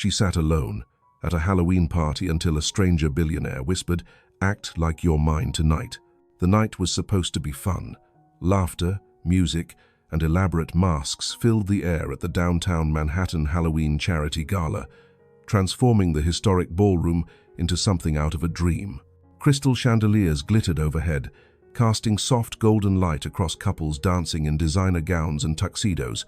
She sat alone at a Halloween party until a stranger billionaire whispered, "Act like you're mine tonight." The night was supposed to be fun. Laughter, music, and elaborate masks filled the air at the downtown Manhattan Halloween charity gala, transforming the historic ballroom into something out of a dream. Crystal chandeliers glittered overhead, casting soft golden light across couples dancing in designer gowns and tuxedos,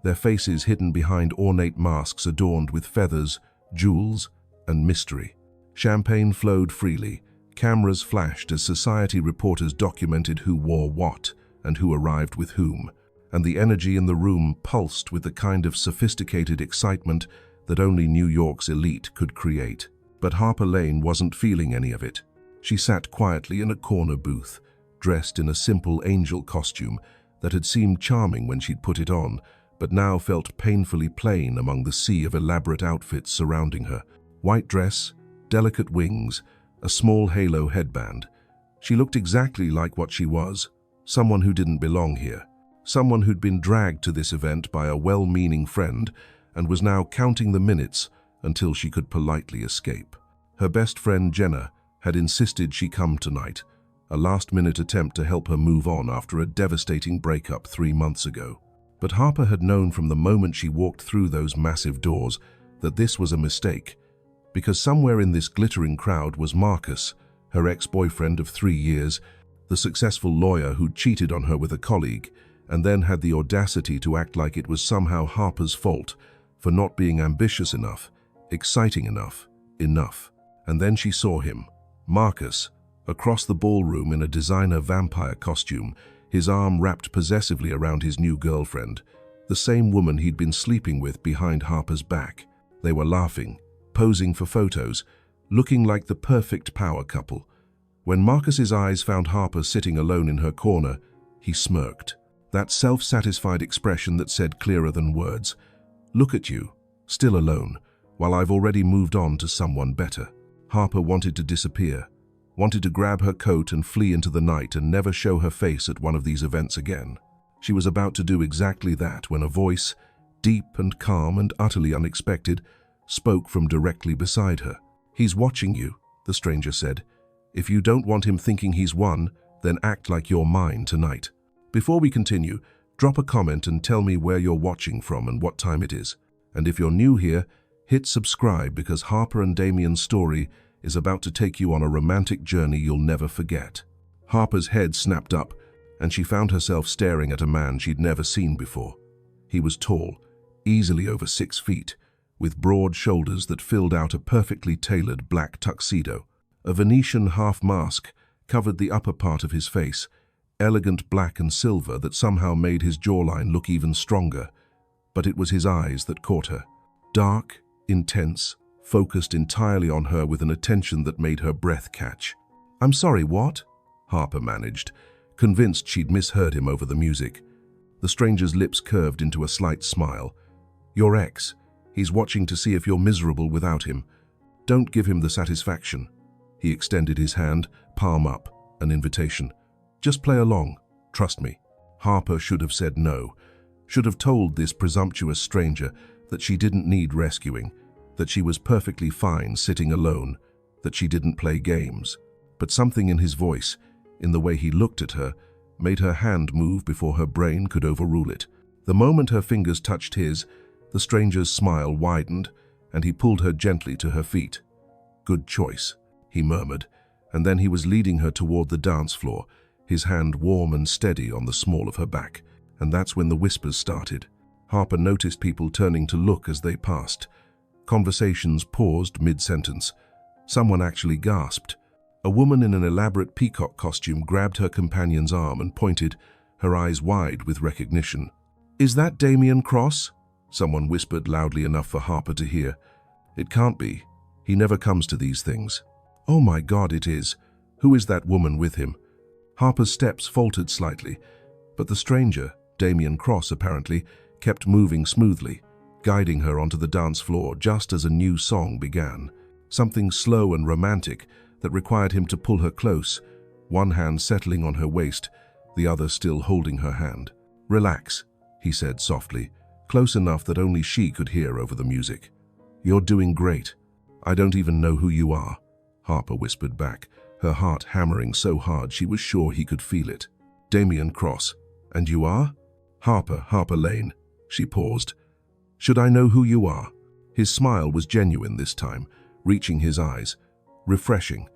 their faces hidden behind ornate masks adorned with feathers, jewels, and mystery. Champagne flowed freely, cameras flashed as society reporters documented who wore what and who arrived with whom, and the energy in the room pulsed with the kind of sophisticated excitement that only New York's elite could create. But Harper Lane wasn't feeling any of it. She sat quietly in a corner booth, dressed in a simple angel costume that had seemed charming when she'd put it on, but now felt painfully plain among the sea of elaborate outfits surrounding her. White dress, delicate wings, a small halo headband. She looked exactly like what she was, someone who didn't belong here. Someone who'd been dragged to this event by a well-meaning friend and was now counting the minutes until she could politely escape. Her best friend Jenna had insisted she come tonight, a last-minute attempt to help her move on after a devastating breakup 3 months ago. But Harper had known from the moment she walked through those massive doors that this was a mistake, because somewhere in this glittering crowd was Marcus, her ex-boyfriend of 3 years, the successful lawyer who'd cheated on her with a colleague, and then had the audacity to act like it was somehow Harper's fault for not being ambitious enough, exciting enough. And then she saw him, Marcus, across the ballroom in a designer vampire costume, his arm wrapped possessively around his new girlfriend, the same woman he'd been sleeping with behind Harper's back. They were laughing, posing for photos, looking like the perfect power couple. When Marcus's eyes found Harper sitting alone in her corner, he smirked. That self-satisfied expression that said clearer than words, "Look at you, still alone, while I've already moved on to someone better." Harper wanted to disappear, wanted to grab her coat and flee into the night and never show her face at one of these events again. She was about to do exactly that when a voice, deep and calm and utterly unexpected, spoke from directly beside her. "He's watching you," the stranger said. "If you don't want him thinking he's won, then act like you're mine tonight." Before we continue, drop a comment and tell me where you're watching from and what time it is. And if you're new here, hit subscribe because Harper and Damien's story is about to take you on a romantic journey you'll never forget. Harper's head snapped up, and she found herself staring at a man she'd never seen before. He was tall, easily over 6 feet, with broad shoulders that filled out a perfectly tailored black tuxedo. A Venetian half-mask covered the upper part of his face, elegant black and silver that somehow made his jawline look even stronger. But it was his eyes that caught her. Dark, intense, focused entirely on her with an attention that made her breath catch. "I'm sorry, what?" Harper managed, convinced she'd misheard him over the music. The stranger's lips curved into a slight smile. "Your ex. He's watching to see if you're miserable without him. Don't give him the satisfaction." He extended his hand, palm up, an invitation. "Just play along. Trust me." Harper should have said no, should have told this presumptuous stranger that she didn't need rescuing, that she was perfectly fine sitting alone, that she didn't play games. But something in his voice, in the way he looked at her, made her hand move before her brain could overrule it. The moment her fingers touched his, the stranger's smile widened, and he pulled her gently to her feet. "Good choice," he murmured, and then he was leading her toward the dance floor, his hand warm and steady on the small of her back. And that's when the whispers started. Harper noticed people turning to look as they passed. Conversations paused mid-sentence. Someone actually gasped. A woman in an elaborate peacock costume grabbed her companion's arm and pointed, her eyes wide with recognition. "Is that Damien Cross?" Someone whispered loudly enough for Harper to hear. "It can't be. He never comes to these things." "Oh my God, it is. Who is that woman with him?" Harper's steps faltered slightly, but the stranger, Damien Cross apparently, kept moving smoothly, guiding her onto the dance floor just as a new song began. Something slow and romantic that required him to pull her close, one hand settling on her waist, the other still holding her hand. "Relax," he said softly, close enough that only she could hear over the music. You're doing great. I don't even know who you are, Harper whispered back, her heart hammering so hard she was sure he could feel it. Damien Cross. And you are? Harper Lane. She paused. Should I know who you are? His smile was genuine this time, reaching his eyes. Refreshing.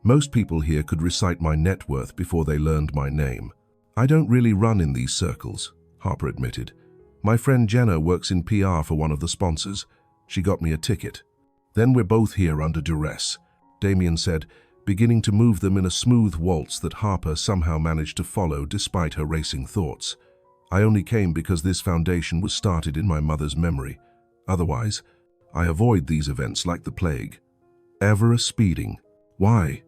Most people here could recite my net worth before they learned my name. I don't really run in these circles, Harper admitted. My friend Jenna works in PR for one of the sponsors. She got me a ticket. Then we're both here under duress, Damien said, beginning to move them in a smooth waltz that Harper somehow managed to follow despite her racing thoughts. I only came because this foundation was started in my mother's memory. Otherwise, I avoid these events like the plague. Ever a speeding. Why?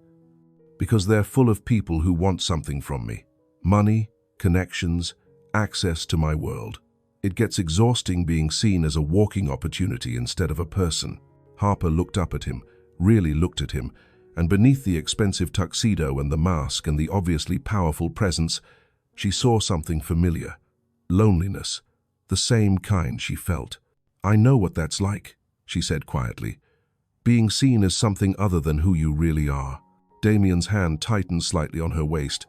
Because they're full of people who want something from me. Money, connections, access to my world. It gets exhausting being seen as a walking opportunity instead of a person. Harper looked up at him, really looked at him, and beneath the expensive tuxedo and the mask and the obviously powerful presence, she saw something familiar. Loneliness. The same kind she felt. I know what that's like, she said quietly. Being seen as something other than who you really are. Damien's hand tightened slightly on her waist.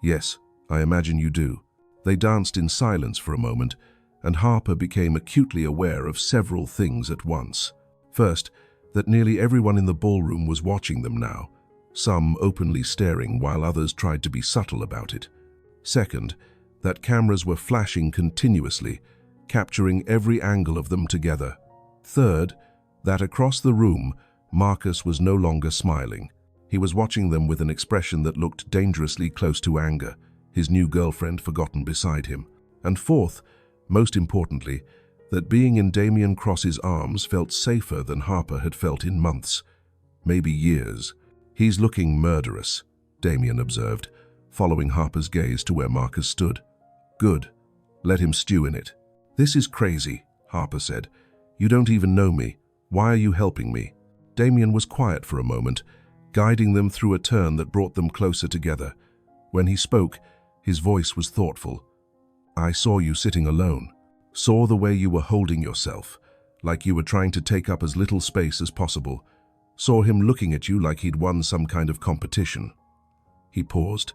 Yes, I imagine you do. They danced in silence for a moment, and Harper became acutely aware of several things at once. First, that nearly everyone in the ballroom was watching them now, some openly staring while others tried to be subtle about it. Second, that cameras were flashing continuously, capturing every angle of them together. Third, that across the room, Marcus was no longer smiling. He was watching them with an expression that looked dangerously close to anger, his new girlfriend forgotten beside him. And fourth, most importantly, that being in Damien Cross's arms felt safer than Harper had felt in months, maybe years. He's looking murderous, Damien observed, following Harper's gaze to where Marcus stood. Good. Let him stew in it. This is crazy, Harper said. You don't even know me. Why are you helping me? Damien was quiet for a moment, guiding them through a turn that brought them closer together. When he spoke, his voice was thoughtful. I saw you sitting alone. Saw the way you were holding yourself, like you were trying to take up as little space as possible. Saw him looking at you like he'd won some kind of competition. He paused.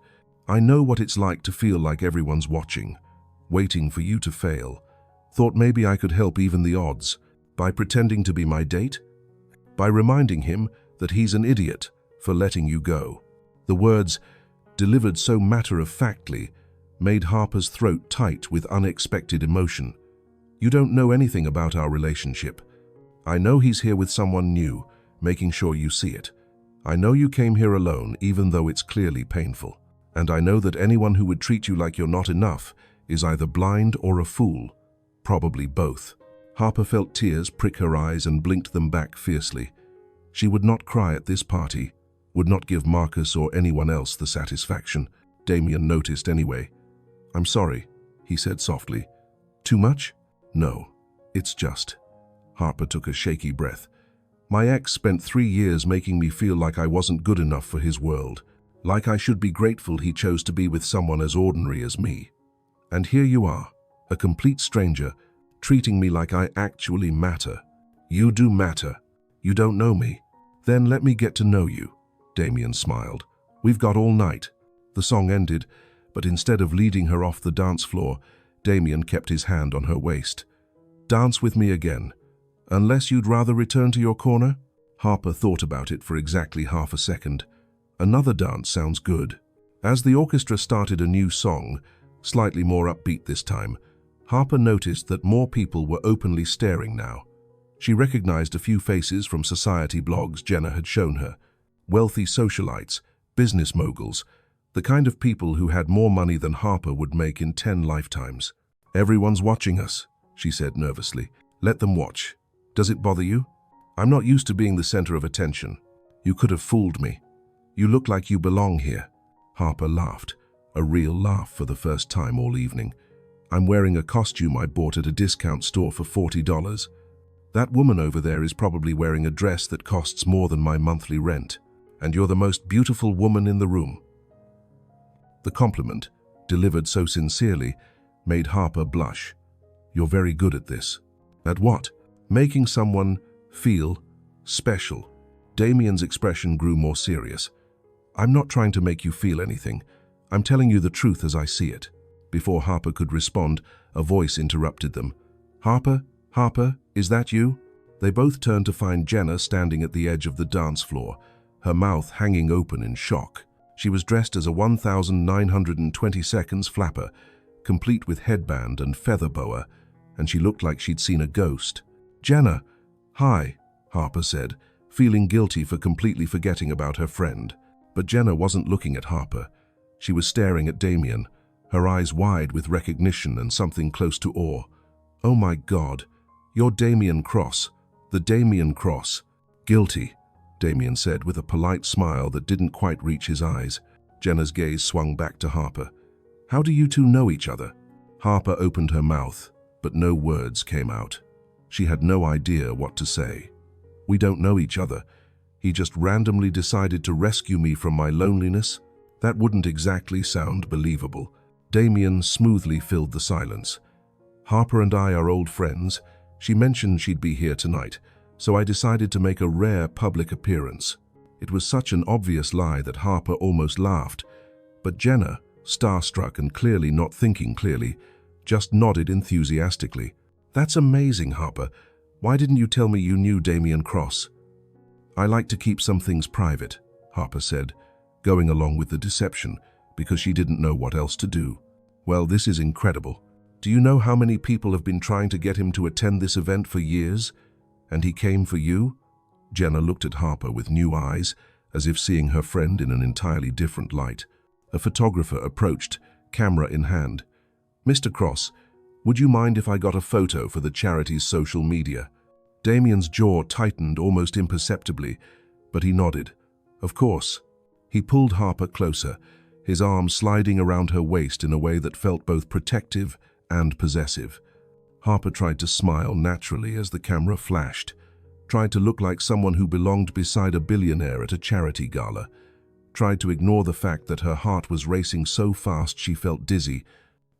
I know what it's like to feel like everyone's watching, waiting for you to fail. Thought maybe I could help even the odds, by pretending to be my date, by reminding him that he's an idiot for letting you go. The words, delivered so matter-of-factly, made Harper's throat tight with unexpected emotion. You don't know anything about our relationship. I know he's here with someone new, making sure you see it. I know you came here alone, even though it's clearly painful. And I know that anyone who would treat you like you're not enough is either blind or a fool. Probably both. Harper felt tears prick her eyes and blinked them back fiercely. She would not cry at this party, would not give Marcus or anyone else the satisfaction. Damien noticed anyway. I'm sorry, he said softly. Too much? No, it's just. Harper took a shaky breath. My ex spent 3 years making me feel like I wasn't good enough for his world, like I should be grateful he chose to be with someone as ordinary as me. And here you are, a complete stranger, treating me like I actually matter. You do matter. You don't know me. Then let me get to know you. Damien smiled. We've got all night. The song ended, but instead of leading her off the dance floor, Damien kept his hand on her waist. Dance with me again. Unless you'd rather return to your corner? Harper thought about it for exactly half a second. Another dance sounds good. As the orchestra started a new song, slightly more upbeat this time, Harper noticed that more people were openly staring now. She recognized a few faces from society blogs Jenna had shown her. Wealthy socialites, business moguls, the kind of people who had more money than Harper would make in 10 lifetimes. Everyone's watching us, she said nervously. Let them watch. Does it bother you? I'm not used to being the center of attention. You could have fooled me. You look like you belong here. Harper laughed, a real laugh for the first time all evening. I'm wearing a costume I bought at a discount store for $40. That woman over there is probably wearing a dress that costs more than my monthly rent. And you're the most beautiful woman in the room. The compliment, delivered so sincerely, made Harper blush. You're very good at this. At what? Making someone feel special. Damien's expression grew more serious. I'm not trying to make you feel anything. I'm telling you the truth as I see it. Before Harper could respond, a voice interrupted them. Harper? Harper, is that you? They both turned to find Jenna standing at the edge of the dance floor, her mouth hanging open in shock. She was dressed as a 1920 seconds flapper, complete with headband and feather boa, and she looked like she'd seen a ghost. Jenna, hi, Harper said, feeling guilty for completely forgetting about her friend. But Jenna wasn't looking at Harper. She was staring at Damien, her eyes wide with recognition and something close to awe. Oh my God, you're Damien Cross, the Damien Cross. Guilty, Damien said with a polite smile that didn't quite reach his eyes. Jenna's gaze swung back to Harper. How do you two know each other? Harper opened her mouth, but no words came out. She had no idea what to say. We don't know each other. He just randomly decided to rescue me from my loneliness? That wouldn't exactly sound believable. Damien smoothly filled the silence. Harper and I are old friends. She mentioned she'd be here tonight, so I decided to make a rare public appearance. It was such an obvious lie that Harper almost laughed, but Jenna, starstruck and clearly not thinking clearly, just nodded enthusiastically. That's amazing, Harper. Why didn't you tell me you knew Damien Cross? I like to keep some things private, Harper said, going along with the deception because she didn't know what else to do. Well, this is incredible. Do you know how many people have been trying to get him to attend this event for years? And he came for you? Jenna looked at Harper with new eyes, as if seeing her friend in an entirely different light. A photographer approached, camera in hand. Mr. Cross, would you mind if I got a photo for the charity's social media? Damien's jaw tightened almost imperceptibly, but he nodded. Of course. He pulled Harper closer, his arm sliding around her waist in a way that felt both protective and possessive. Harper tried to smile naturally as the camera flashed, tried to look like someone who belonged beside a billionaire at a charity gala, tried to ignore the fact that her heart was racing so fast she felt dizzy.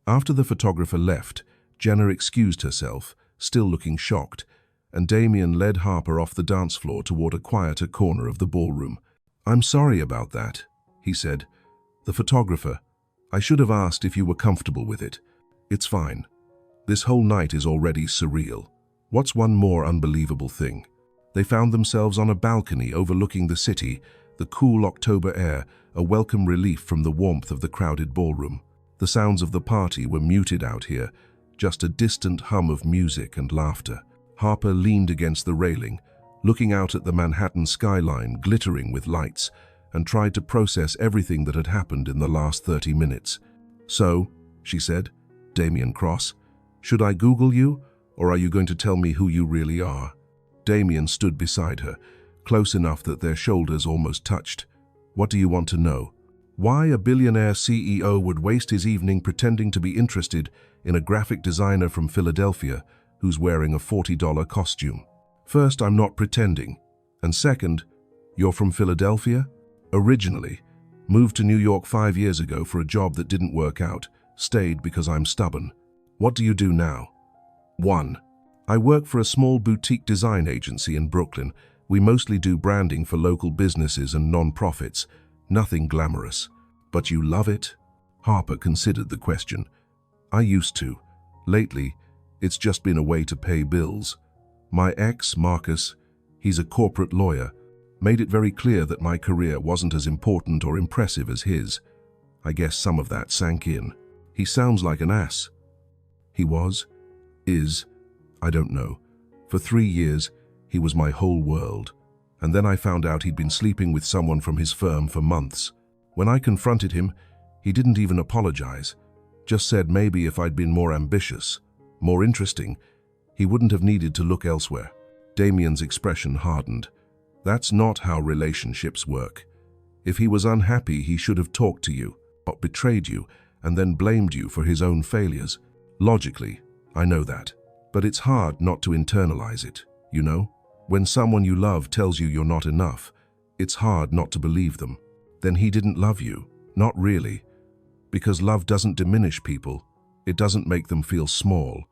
After the photographer left, Jenna excused herself, still looking shocked, and Damien led Harper off the dance floor toward a quieter corner of the ballroom. I'm sorry about that, he said. The photographer, I should have asked if you were comfortable with it. It's fine. This whole night is already surreal. What's one more unbelievable thing? They found themselves on a balcony overlooking the city, the cool October air, a welcome relief from the warmth of the crowded ballroom. The sounds of the party were muted out here, just a distant hum of music and laughter. Harper leaned against the railing, looking out at the Manhattan skyline glittering with lights, and tried to process everything that had happened in the last 30 minutes. So, she said, Damien Cross, should I Google you, or are you going to tell me who you really are? Damien stood beside her, close enough that their shoulders almost touched. What do you want to know? Why a billionaire CEO would waste his evening pretending to be interested in a graphic designer from Philadelphia who's wearing a $40 costume. First, I'm not pretending. And second, you're from Philadelphia? Originally. Moved to New York 5 years ago for a job that didn't work out. Stayed because I'm stubborn. What do you do now? 1. I work for a small boutique design agency in Brooklyn. We mostly do branding for local businesses and non-profits. Nothing glamorous. But you love it? Harper considered the question. I used to. Lately, it's just been a way to pay bills. My ex, Marcus, he's a corporate lawyer, made it very clear that my career wasn't as important or impressive as his. I guess some of that sank in. He sounds like an ass. He was, is, I don't know. For 3 years, he was my whole world. And then I found out he'd been sleeping with someone from his firm for months. When I confronted him, he didn't even apologize. Just said maybe if I'd been more ambitious, more interesting, he wouldn't have needed to look elsewhere. Damien's expression hardened. That's not how relationships work. If he was unhappy, he should have talked to you, not betrayed you, and then blamed you for his own failures. Logically, I know that. But it's hard not to internalize it, you know? When someone you love tells you you're not enough, it's hard not to believe them. Then he didn't love you. Not really. Because love doesn't diminish people. It doesn't make them feel small.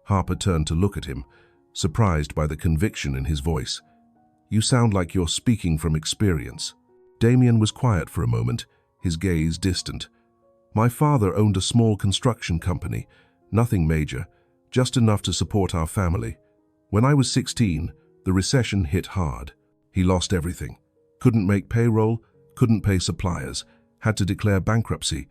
Harper turned to look at him, surprised by the conviction in his voice. "You sound like you're speaking from experience." Damien was quiet for a moment, his gaze distant. "My father owned a small construction company, nothing major, just enough to support our family. When I was 16, the recession hit hard. He lost everything. Couldn't make payroll, couldn't pay suppliers, had to declare bankruptcy."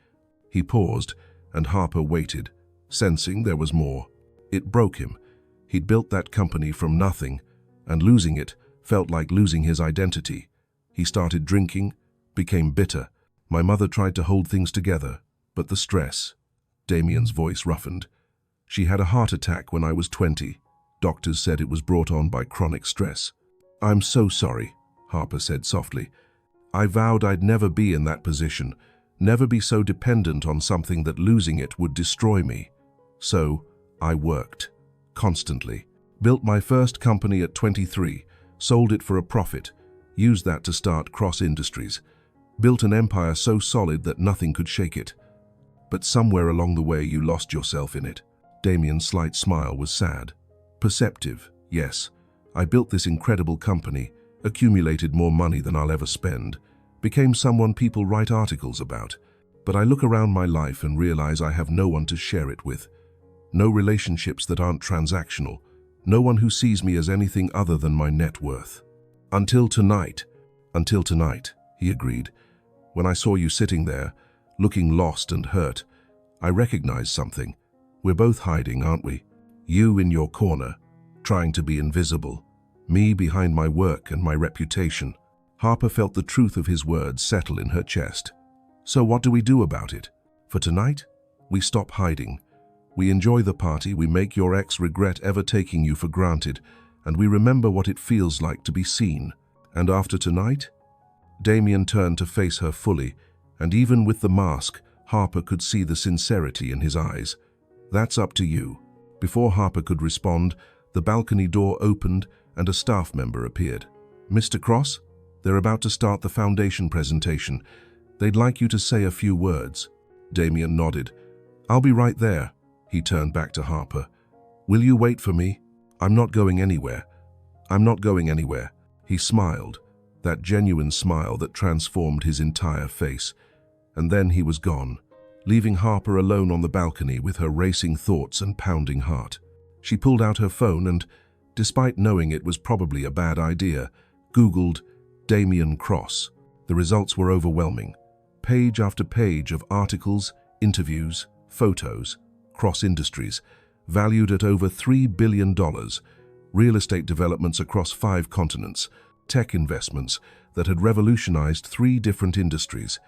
He paused, and Harper waited, sensing there was more. It broke him. He'd built that company from nothing, and losing it felt like losing his identity. He started drinking, became bitter. "My mother tried to hold things together, but the stress." Damien's voice roughened. "She had a heart attack when I was 20. Doctors said it was brought on by chronic stress." "I'm so sorry," Harper said softly. "I vowed I'd never be in that position, never be so dependent on something that losing it would destroy me. So I worked, constantly. Built my first company at 23, sold it for a profit, used that to start Cross Industries. Built an empire so solid that nothing could shake it. But somewhere along the way you lost yourself in it." Damien's slight smile was sad. "Perceptive, yes. I built this incredible company, accumulated more money than I'll ever spend, became someone people write articles about. But I look around my life and realize I have no one to share it with. No relationships that aren't transactional. No one who sees me as anything other than my net worth. Until tonight," he agreed. "When I saw you sitting there, looking lost and hurt, I recognized something. We're both hiding, aren't we? You in your corner, trying to be invisible. Me behind my work and my reputation." Harper felt the truth of his words settle in her chest. "So what do we do about it? For tonight, we stop hiding. We enjoy the party, we make your ex regret ever taking you for granted, and we remember what it feels like to be seen. And after tonight?" Damien turned to face her fully, and even with the mask, Harper could see the sincerity in his eyes. "That's up to you." Before Harper could respond, the balcony door opened and a staff member appeared. "Mr. Cross, they're about to start the foundation presentation. They'd like you to say a few words." Damien nodded. "I'll be right there." He turned back to Harper. "Will you wait for me? I'm not going anywhere. I'm not going anywhere." He smiled, that genuine smile that transformed his entire face. And then he was gone, leaving Harper alone on the balcony with her racing thoughts and pounding heart. She pulled out her phone and, despite knowing it was probably a bad idea, Googled Damien Cross. The results were overwhelming. Page after page of articles, interviews, photos. Cross Industries, valued at over $3 billion, real estate developments across 5 continents, tech investments that had revolutionized 3 different industries,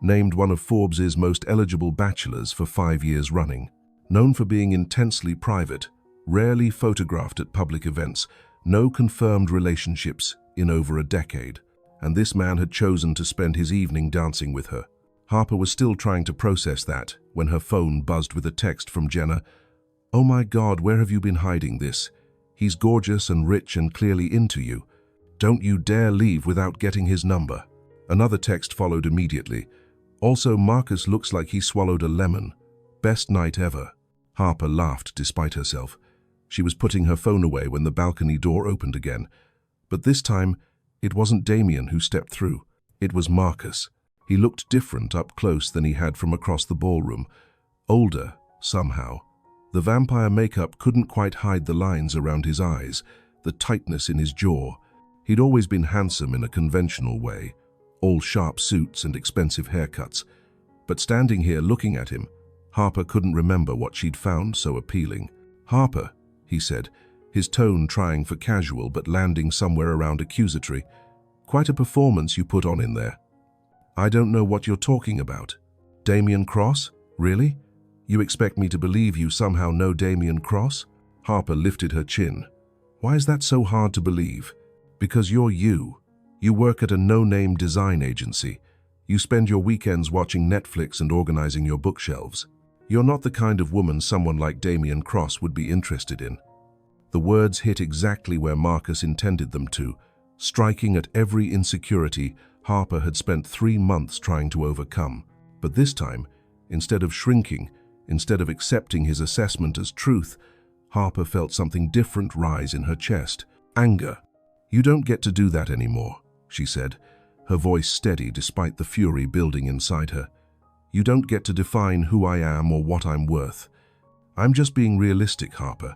named one of Forbes's most eligible bachelors for 5 years running, known for being intensely private, rarely photographed at public events, no confirmed relationships in over a decade, and this man had chosen to spend his evening dancing with her. Harper was still trying to process that when her phone buzzed with a text from Jenna. "Oh my God, where have you been hiding this? He's gorgeous and rich and clearly into you. Don't you dare leave without getting his number." Another text followed immediately. "Also, Marcus looks like he swallowed a lemon. Best night ever." Harper laughed despite herself. She was putting her phone away when the balcony door opened again. But this time, it wasn't Damien who stepped through. It was Marcus. He looked different up close than he had from across the ballroom. Older, somehow. The vampire makeup couldn't quite hide the lines around his eyes, the tightness in his jaw. He'd always been handsome in a conventional way, all sharp suits and expensive haircuts. But standing here looking at him, Harper couldn't remember what she'd found so appealing. "Harper," he said, his tone trying for casual but landing somewhere around accusatory. "Quite a performance you put on in there." "I don't know what you're talking about." "Damien Cross? Really? You expect me to believe you somehow know Damien Cross?" Harper lifted her chin. "Why is that so hard to believe?" "Because you're you. You work at a no-name design agency. You spend your weekends watching Netflix and organizing your bookshelves. You're not the kind of woman someone like Damien Cross would be interested in." The words hit exactly where Marcus intended them to, striking at every insecurity Harper had spent 3 months trying to overcome. But this time, instead of shrinking, instead of accepting his assessment as truth, Harper felt something different rise in her chest. Anger. "You don't get to do that anymore," she said, her voice steady despite the fury building inside her. "You don't get to define who I am or what I'm worth. I'm just being realistic, Harper.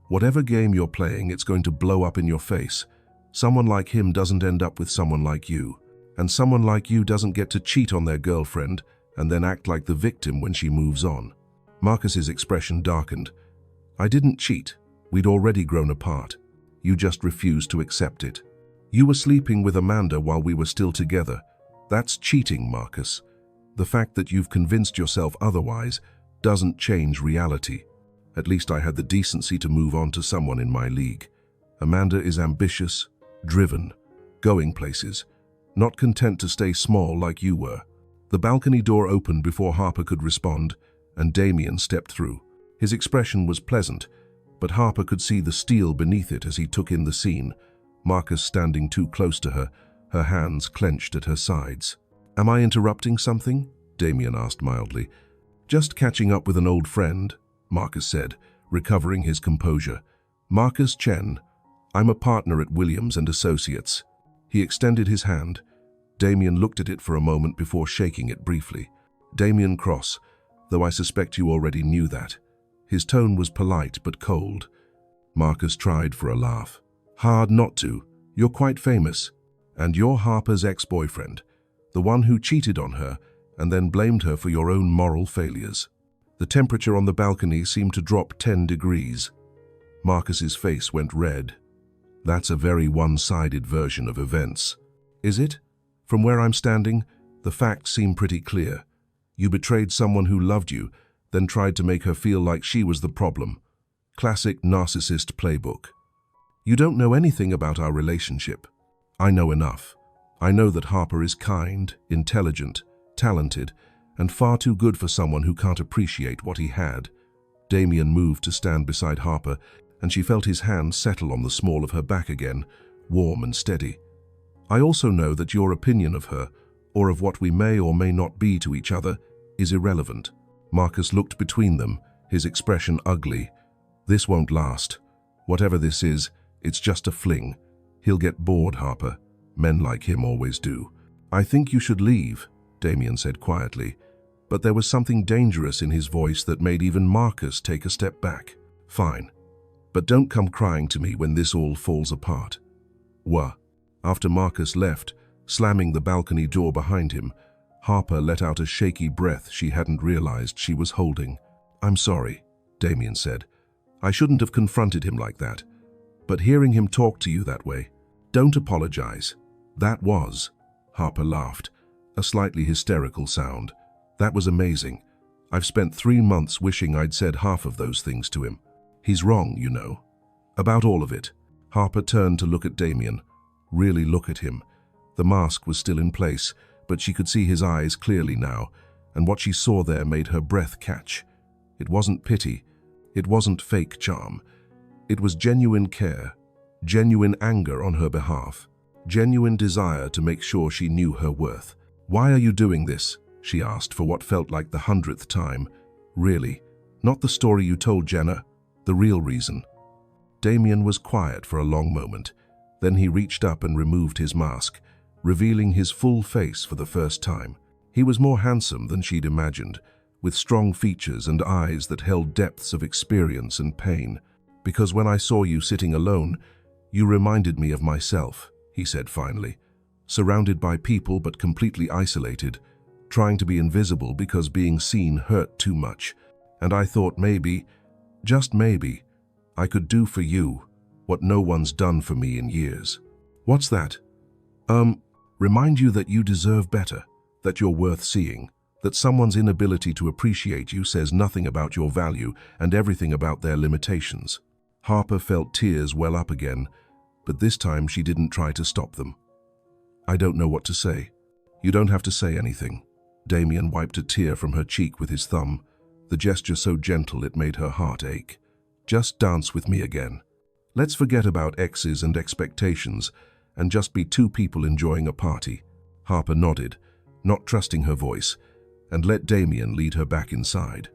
Whatever game you're playing, it's going to blow up in your face. Someone like him doesn't end up with someone like you. And someone like you doesn't get to cheat on their girlfriend and then act like the victim when she moves on." Marcus's expression darkened. "I didn't cheat. We'd already grown apart. You just refused to accept it. You were sleeping with Amanda while we were still together. That's cheating, Marcus. The fact that you've convinced yourself otherwise doesn't change reality. At least I had the decency to move on to someone in my league. Amanda is ambitious, driven, going places, not content to stay small like you were." The balcony door opened before Harper could respond, and Damien stepped through. His expression was pleasant, but Harper could see the steel beneath it as he took in the scene, Marcus standing too close to her, her hands clenched at her sides. "Am I interrupting something?" Damien asked mildly. "Just catching up with an old friend," Marcus said, recovering his composure. "Marcus Chen. I'm a partner at Williams & Associates." He extended his hand. Damien looked at it for a moment before shaking it briefly. "Damien Cross, though I suspect you already knew that." His tone was polite but cold. Marcus tried for a laugh. "Hard not to. You're quite famous. And you're Harper's ex-boyfriend, the one who cheated on her and then blamed her for your own moral failures." The temperature on the balcony seemed to drop 10 degrees. Marcus's face went red. "That's a very one-sided version of events." "Is it? From where I'm standing, the facts seem pretty clear. You betrayed someone who loved you, then tried to make her feel like she was the problem. Classic narcissist playbook. You don't know anything about our relationship. I know enough. I know that Harper is kind, intelligent, talented, and far too good for someone who can't appreciate what he had." Damien moved to stand beside Harper, and she felt his hand settle on the small of her back again, warm and steady. "I also know that your opinion of her, or of what we may or may not be to each other, is irrelevant." Marcus looked between them, his expression ugly. "This won't last. Whatever this is, it's just a fling. He'll get bored, Harper. Men like him always do." "I think you should leave," Damien said quietly, but there was something dangerous in his voice that made even Marcus take a step back. "Fine. But don't come crying to me when this all falls apart." "Wha?" After Marcus left, slamming the balcony door behind him, Harper let out a shaky breath she hadn't realized she was holding. "I'm sorry," Damien said. "I shouldn't have confronted him like that. But hearing him talk to you that way, don't apologize." "That was," Harper laughed, a slightly hysterical sound. "That was amazing. I've spent 3 months wishing I'd said half of those things to him. He's wrong, you know. About all of it." Harper turned to look at Damien. Really look at him. The mask was still in place, but she could see his eyes clearly now, and what she saw there made her breath catch. It wasn't pity. It wasn't fake charm. It was genuine care, genuine anger on her behalf, genuine desire to make sure she knew her worth. "Why are you doing this?" she asked for what felt like the 100th time. "Really? Not the story you told Jenna? The real reason?" Damien was quiet for a long moment. Then he reached up and removed his mask, revealing his full face for the first time. He was more handsome than she'd imagined, with strong features and eyes that held depths of experience and pain. "Because when I saw you sitting alone, you reminded me of myself," he said finally. "Surrounded by people but completely isolated, trying to be invisible because being seen hurt too much. And I thought maybe, just maybe, I could do for you what no one's done for me in years." "What's that?" Remind you that you deserve better, that you're worth seeing, that someone's inability to appreciate you says nothing about your value and everything about their limitations." Harper felt tears well up again, but this time she didn't try to stop them. "I don't know what to say." "You don't have to say anything." Damien wiped a tear from her cheek with his thumb, the gesture so gentle it made her heart ache. "Just dance with me again. Let's forget about exes and expectations and just be 2 people enjoying a party." Harper nodded, not trusting her voice, and let Damien lead her back inside.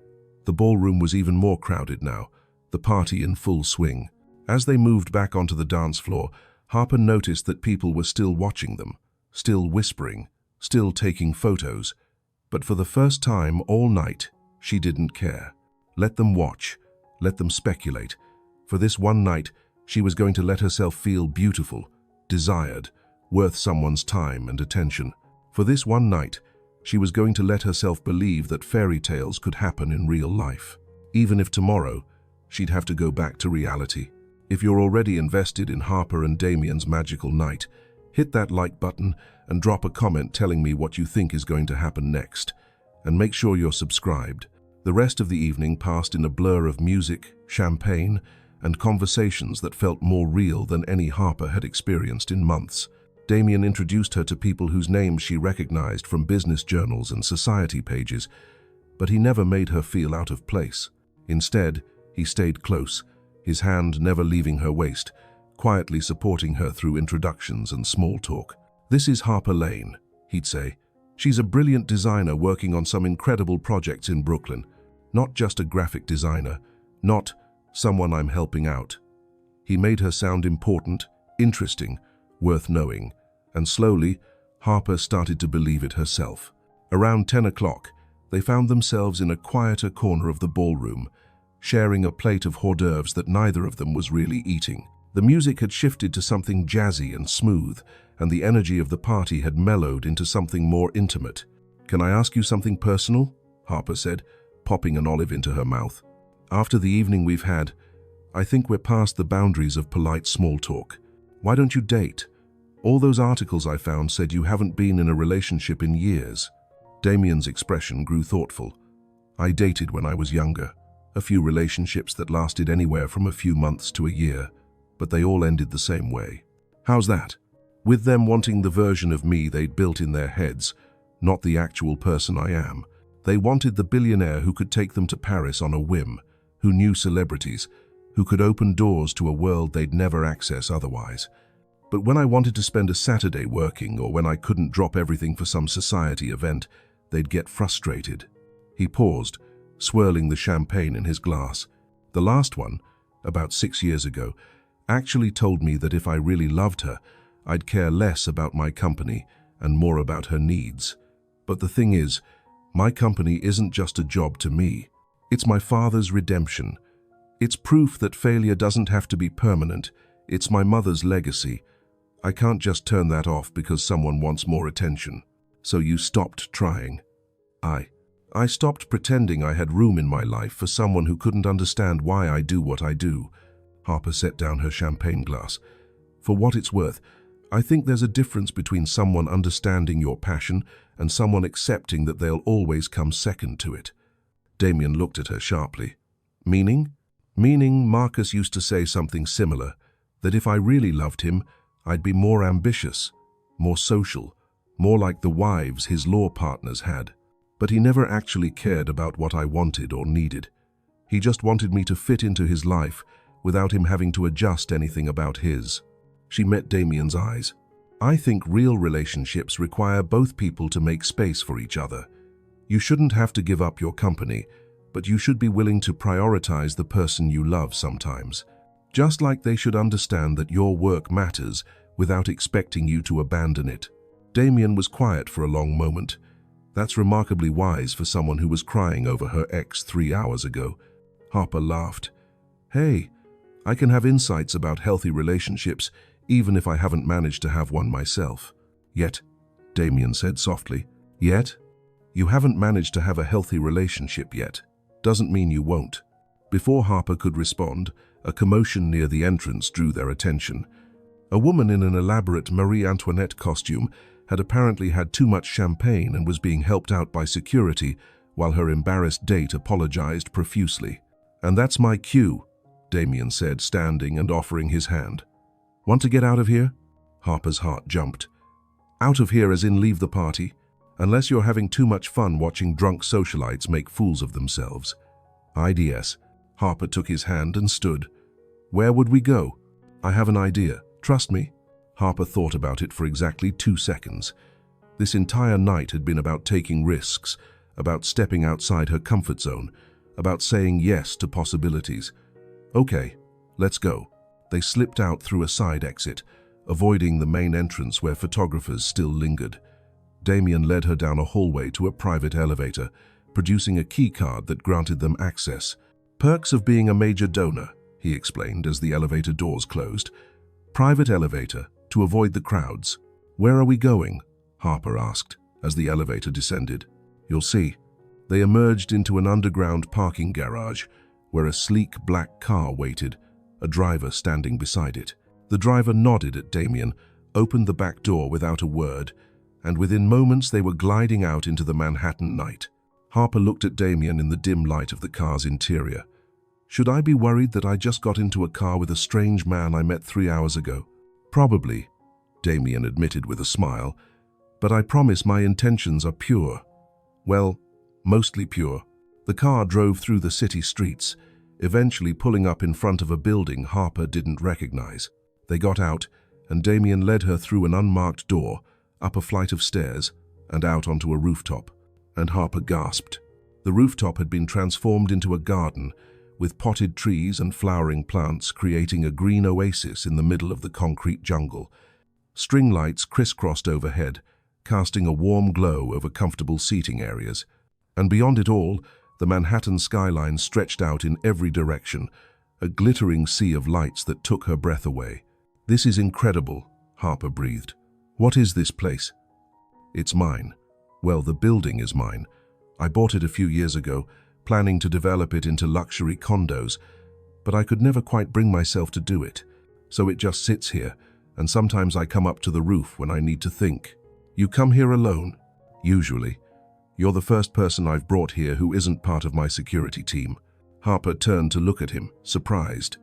The ballroom was even more crowded now, the party in full swing. As they moved back onto the dance floor, Harper noticed that people were still watching them, still whispering, still taking photos. But for the first time all night, she didn't care. Let them watch, let them speculate. For this one night, she was going to let herself feel beautiful, desired, worth someone's time and attention. For this one night, she was going to let herself believe that fairy tales could happen in real life. Even if tomorrow, she'd have to go back to reality. If you're already invested in Harper and Damien's magical night, hit that like button and drop a comment telling me what you think is going to happen next. And make sure you're subscribed. The rest of the evening passed in a blur of music, champagne, and conversations that felt more real than any Harper had experienced in months. Damien introduced her to people whose names she recognized from business journals and society pages, but he never made her feel out of place. Instead, he stayed close, his hand never leaving her waist, quietly supporting her through introductions and small talk. "This is Harper Lane," he'd say. "She's a brilliant designer working on some incredible projects in Brooklyn. Not just a graphic designer, not someone I'm helping out." He made her sound important, interesting, worth knowing, and slowly, Harper started to believe it herself. Around 10 o'clock, they found themselves in a quieter corner of the ballroom, sharing a plate of hors d'oeuvres that neither of them was really eating. The music had shifted to something jazzy and smooth, and the energy of the party had mellowed into something more intimate. "Can I ask you something personal?" Harper said, popping an olive into her mouth. "After the evening we've had, I think we're past the boundaries of polite small talk. Why don't you date? All those articles I found said you haven't been in a relationship in years." Damien's expression grew thoughtful. "I dated when I was younger. A few relationships that lasted anywhere from a few months to a year, but they all ended the same way." "How's that?" "With them wanting the version of me they'd built in their heads, not the actual person I am. They wanted the billionaire who could take them to Paris on a whim, who knew celebrities, who could open doors to a world they'd never access otherwise. But when I wanted to spend a Saturday working, or when I couldn't drop everything for some society event, they'd get frustrated." He paused, swirling the champagne in his glass. "The last one, about 6 years ago, actually told me that if I really loved her, I'd care less about my company and more about her needs. But the thing is, my company isn't just a job to me. It's my father's redemption. It's proof that failure doesn't have to be permanent. It's my mother's legacy. I can't just turn that off because someone wants more attention." "So you stopped trying?" I stopped pretending I had room in my life for someone who couldn't understand why I do what I do." Harper set down her champagne glass. "For what it's worth, I think there's a difference between someone understanding your passion and someone accepting that they'll always come second to it." Damien looked at her sharply. "Meaning?" "Meaning Marcus used to say something similar, that if I really loved him, I'd be more ambitious, more social, more like the wives his law partners had. But he never actually cared about what I wanted or needed. He just wanted me to fit into his life without him having to adjust anything about his." She met Damien's eyes. "I think real relationships require both people to make space for each other. You shouldn't have to give up your company, but you should be willing to prioritize the person you love sometimes. Just like they should understand that your work matters without expecting you to abandon it." Damien was quiet for a long moment. "That's remarkably wise for someone who was crying over her ex 3 hours ago." Harper laughed. "Hey, I can have insights about healthy relationships even if I haven't managed to have one myself." "Yet," Damien said softly. "Yet? You haven't managed to have a healthy relationship yet. Doesn't mean you won't." Before Harper could respond, a commotion near the entrance drew their attention. A woman in an elaborate Marie Antoinette costume had apparently had too much champagne and was being helped out by security while her embarrassed date apologized profusely. "And that's my cue," Damien said, standing and offering his hand. "Want to get out of here?" Harper's heart jumped. "Out of here as in leave the party? Unless you're having too much fun watching drunk socialites make fools of themselves." "IDS." Harper took his hand and stood. "Where would we go?" "I have an idea. Trust me." Harper thought about it for exactly 2 seconds. This entire night had been about taking risks, about stepping outside her comfort zone, about saying yes to possibilities. Okay, let's go. They slipped out through a side exit, avoiding the main entrance where photographers still lingered. Damien led her down a hallway to a private elevator, producing a key card that granted them access. Perks of being a major donor, he explained as the elevator doors closed. Private elevator, to avoid the crowds. Where are we going? Harper asked as the elevator descended. You'll see. They emerged into an underground parking garage where a sleek black car waited, a driver standing beside it. The driver nodded at Damien, opened the back door without a word, and within moments they were gliding out into the Manhattan night. Harper looked at Damien in the dim light of the car's interior. Should I be worried that I just got into a car with a strange man I met 3 hours ago? Probably, Damien admitted with a smile, but I promise my intentions are pure. Well, mostly pure. The car drove through the city streets, eventually pulling up in front of a building Harper didn't recognize. They got out, and Damien led her through an unmarked door, up a flight of stairs, and out onto a rooftop. And Harper gasped. The rooftop had been transformed into a garden, with potted trees and flowering plants creating a green oasis in the middle of the concrete jungle. String lights crisscrossed overhead, casting a warm glow over comfortable seating areas. And beyond it all, the Manhattan skyline stretched out in every direction, a glittering sea of lights that took her breath away. This is incredible, Harper breathed. What is this place? It's mine. Well, the building is mine. I bought it a few years ago, planning to develop it into luxury condos, but I could never quite bring myself to do it. So it just sits here, and sometimes I come up to the roof when I need to think. You come here alone? Usually. You're the first person I've brought here who isn't part of my security team. Harper turned to look at him, surprised.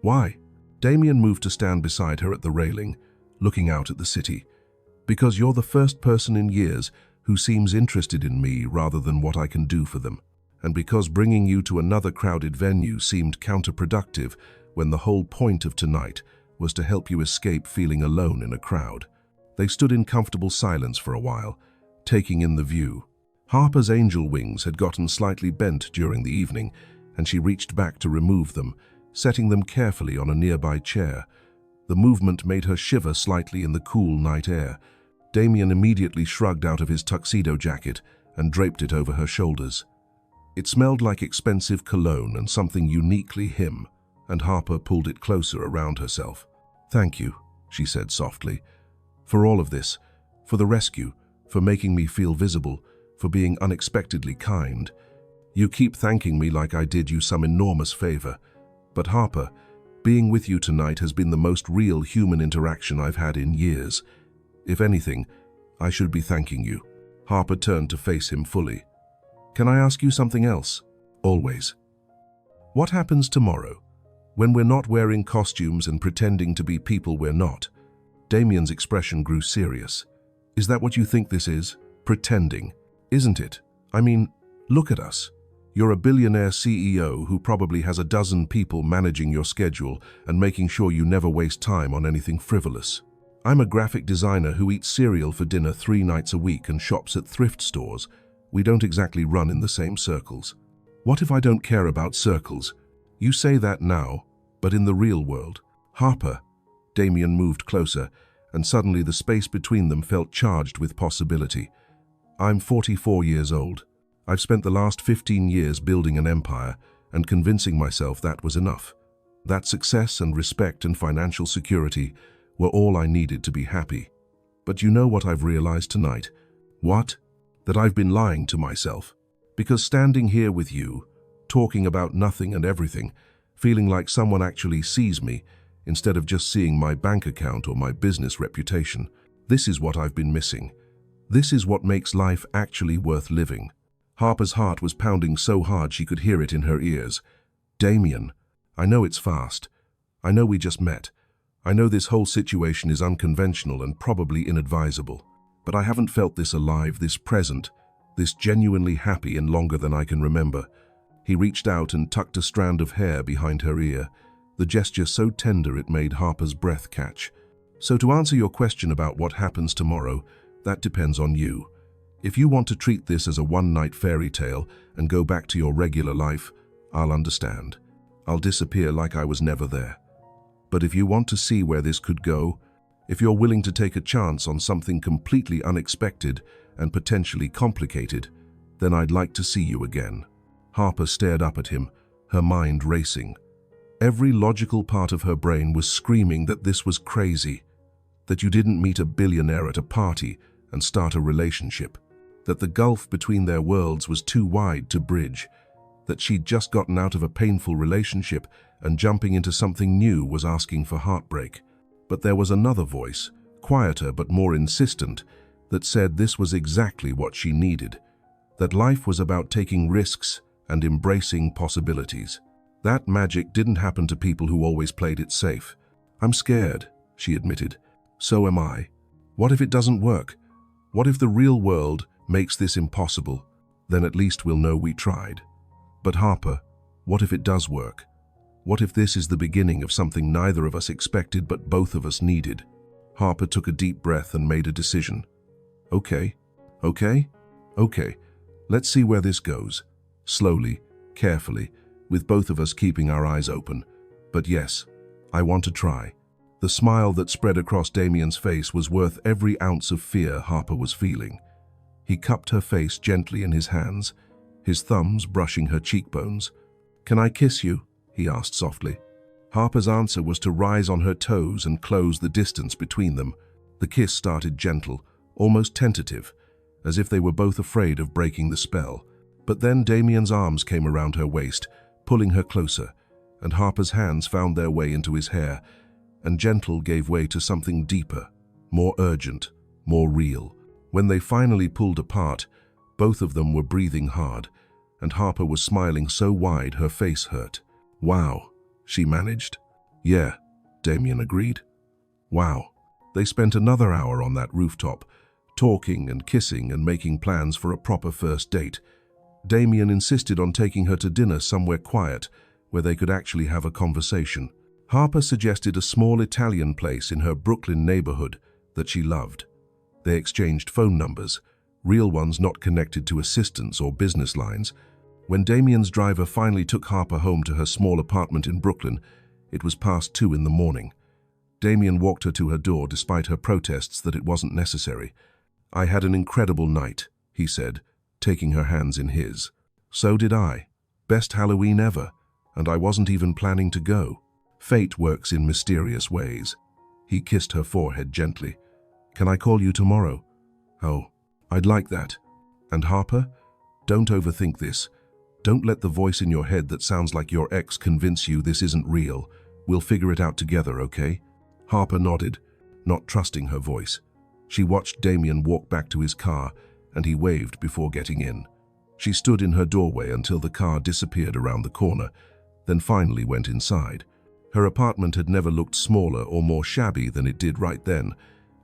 Why? Damien moved to stand beside her at the railing, looking out at the city. Because you're the first person in years who seems interested in me rather than what I can do for them. And because bringing you to another crowded venue seemed counterproductive when the whole point of tonight was to help you escape feeling alone in a crowd. They stood in comfortable silence for a while, taking in the view. Harper's angel wings had gotten slightly bent during the evening, and she reached back to remove them, setting them carefully on a nearby chair. The movement made her shiver slightly in the cool night air. Damien immediately shrugged out of his tuxedo jacket and draped it over her shoulders. It smelled like expensive cologne and something uniquely him, and Harper pulled it closer around herself. Thank you, she said softly, for all of this, for the rescue, for making me feel visible, for being unexpectedly kind. You keep thanking me like I did you some enormous favor. But Harper, being with you tonight has been the most real human interaction I've had in years. If anything, I should be thanking you. Harper turned to face him fully. Can I ask you something else? Always. What happens tomorrow, when we're not wearing costumes and pretending to be people we're not? Damien's expression grew serious. Is that what you think this is? Pretending? Isn't it? I mean, look at us. You're a billionaire CEO who probably has a dozen people managing your schedule and making sure you never waste time on anything frivolous. I'm a graphic designer who eats cereal for dinner 3 nights a week and shops at thrift stores. We don't exactly run in the same circles. What if I don't care about circles? You say that now, but in the real world. Harper. Damien moved closer, and suddenly the space between them felt charged with possibility. I'm 44 years old. I've spent the last 15 years building an empire and convincing myself that was enough. That success and respect and financial security were all I needed to be happy. But you know what I've realized tonight? What? That I've been lying to myself. Because standing here with you, talking about nothing and everything, feeling like someone actually sees me, instead of just seeing my bank account or my business reputation, this is what I've been missing. This is what makes life actually worth living. Harper's heart was pounding so hard she could hear it in her ears. Damien, I know it's fast. I know we just met. I know this whole situation is unconventional and probably inadvisable. But I haven't felt this alive, this present, this genuinely happy in longer than I can remember. He reached out and tucked a strand of hair behind her ear, the gesture so tender it made Harper's breath catch. So to answer your question about what happens tomorrow, that depends on you. If you want to treat this as a one-night fairy tale and go back to your regular life, I'll understand. I'll disappear like I was never there. But if you want to see where this could go, if you're willing to take a chance on something completely unexpected and potentially complicated, then I'd like to see you again." Harper stared up at him, her mind racing. Every logical part of her brain was screaming that this was crazy, that you didn't meet a billionaire at a party and start a relationship, that the gulf between their worlds was too wide to bridge, that she'd just gotten out of a painful relationship and jumping into something new was asking for heartbreak. But there was another voice, quieter but more insistent, that said this was exactly what she needed, that life was about taking risks and embracing possibilities. That magic didn't happen to people who always played it safe. "I'm scared," she admitted. "So am I. What if it doesn't work? What if the real world makes this impossible? Then at least we'll know we tried." "But Harper, what if it does work? What if this is the beginning of something neither of us expected but both of us needed?" Harper took a deep breath and made a decision. Okay, let's see where this goes. Slowly, carefully, with both of us keeping our eyes open. But yes, I want to try." The smile that spread across Damien's face was worth every ounce of fear Harper was feeling. He cupped her face gently in his hands, his thumbs brushing her cheekbones. "Can I kiss you?" he asked softly. Harper's answer was to rise on her toes and close the distance between them. The kiss started gentle, almost tentative, as if they were both afraid of breaking the spell. But then Damien's arms came around her waist, pulling her closer, and Harper's hands found their way into his hair, and gentle gave way to something deeper, more urgent, more real. When they finally pulled apart, both of them were breathing hard, and Harper was smiling so wide her face hurt. "Wow," she managed. "Yeah," Damien agreed. "Wow." They spent another hour on that rooftop, talking and kissing and making plans for a proper first date. Damien insisted on taking her to dinner somewhere quiet, where they could actually have a conversation. Harper suggested a small Italian place in her Brooklyn neighborhood that she loved. They exchanged phone numbers, real ones not connected to assistants or business lines. When Damien's driver finally took Harper home to her small apartment in Brooklyn, it was past 2 in the morning. Damien walked her to her door despite her protests that it wasn't necessary. "I had an incredible night," he said, taking her hands in his. "So did I. Best Halloween ever, and I wasn't even planning to go." Fate works in mysterious ways. He kissed her forehead gently. "Can I call you tomorrow?" "Oh, I'd like that. And Harper, don't overthink this. Don't let the voice in your head that sounds like your ex convince you this isn't real. We'll figure it out together, okay?" Harper nodded, not trusting her voice. She watched Damien walk back to his car, and he waved before getting in. She stood in her doorway until the car disappeared around the corner, then finally went inside. Her apartment had never looked smaller or more shabby than it did right then,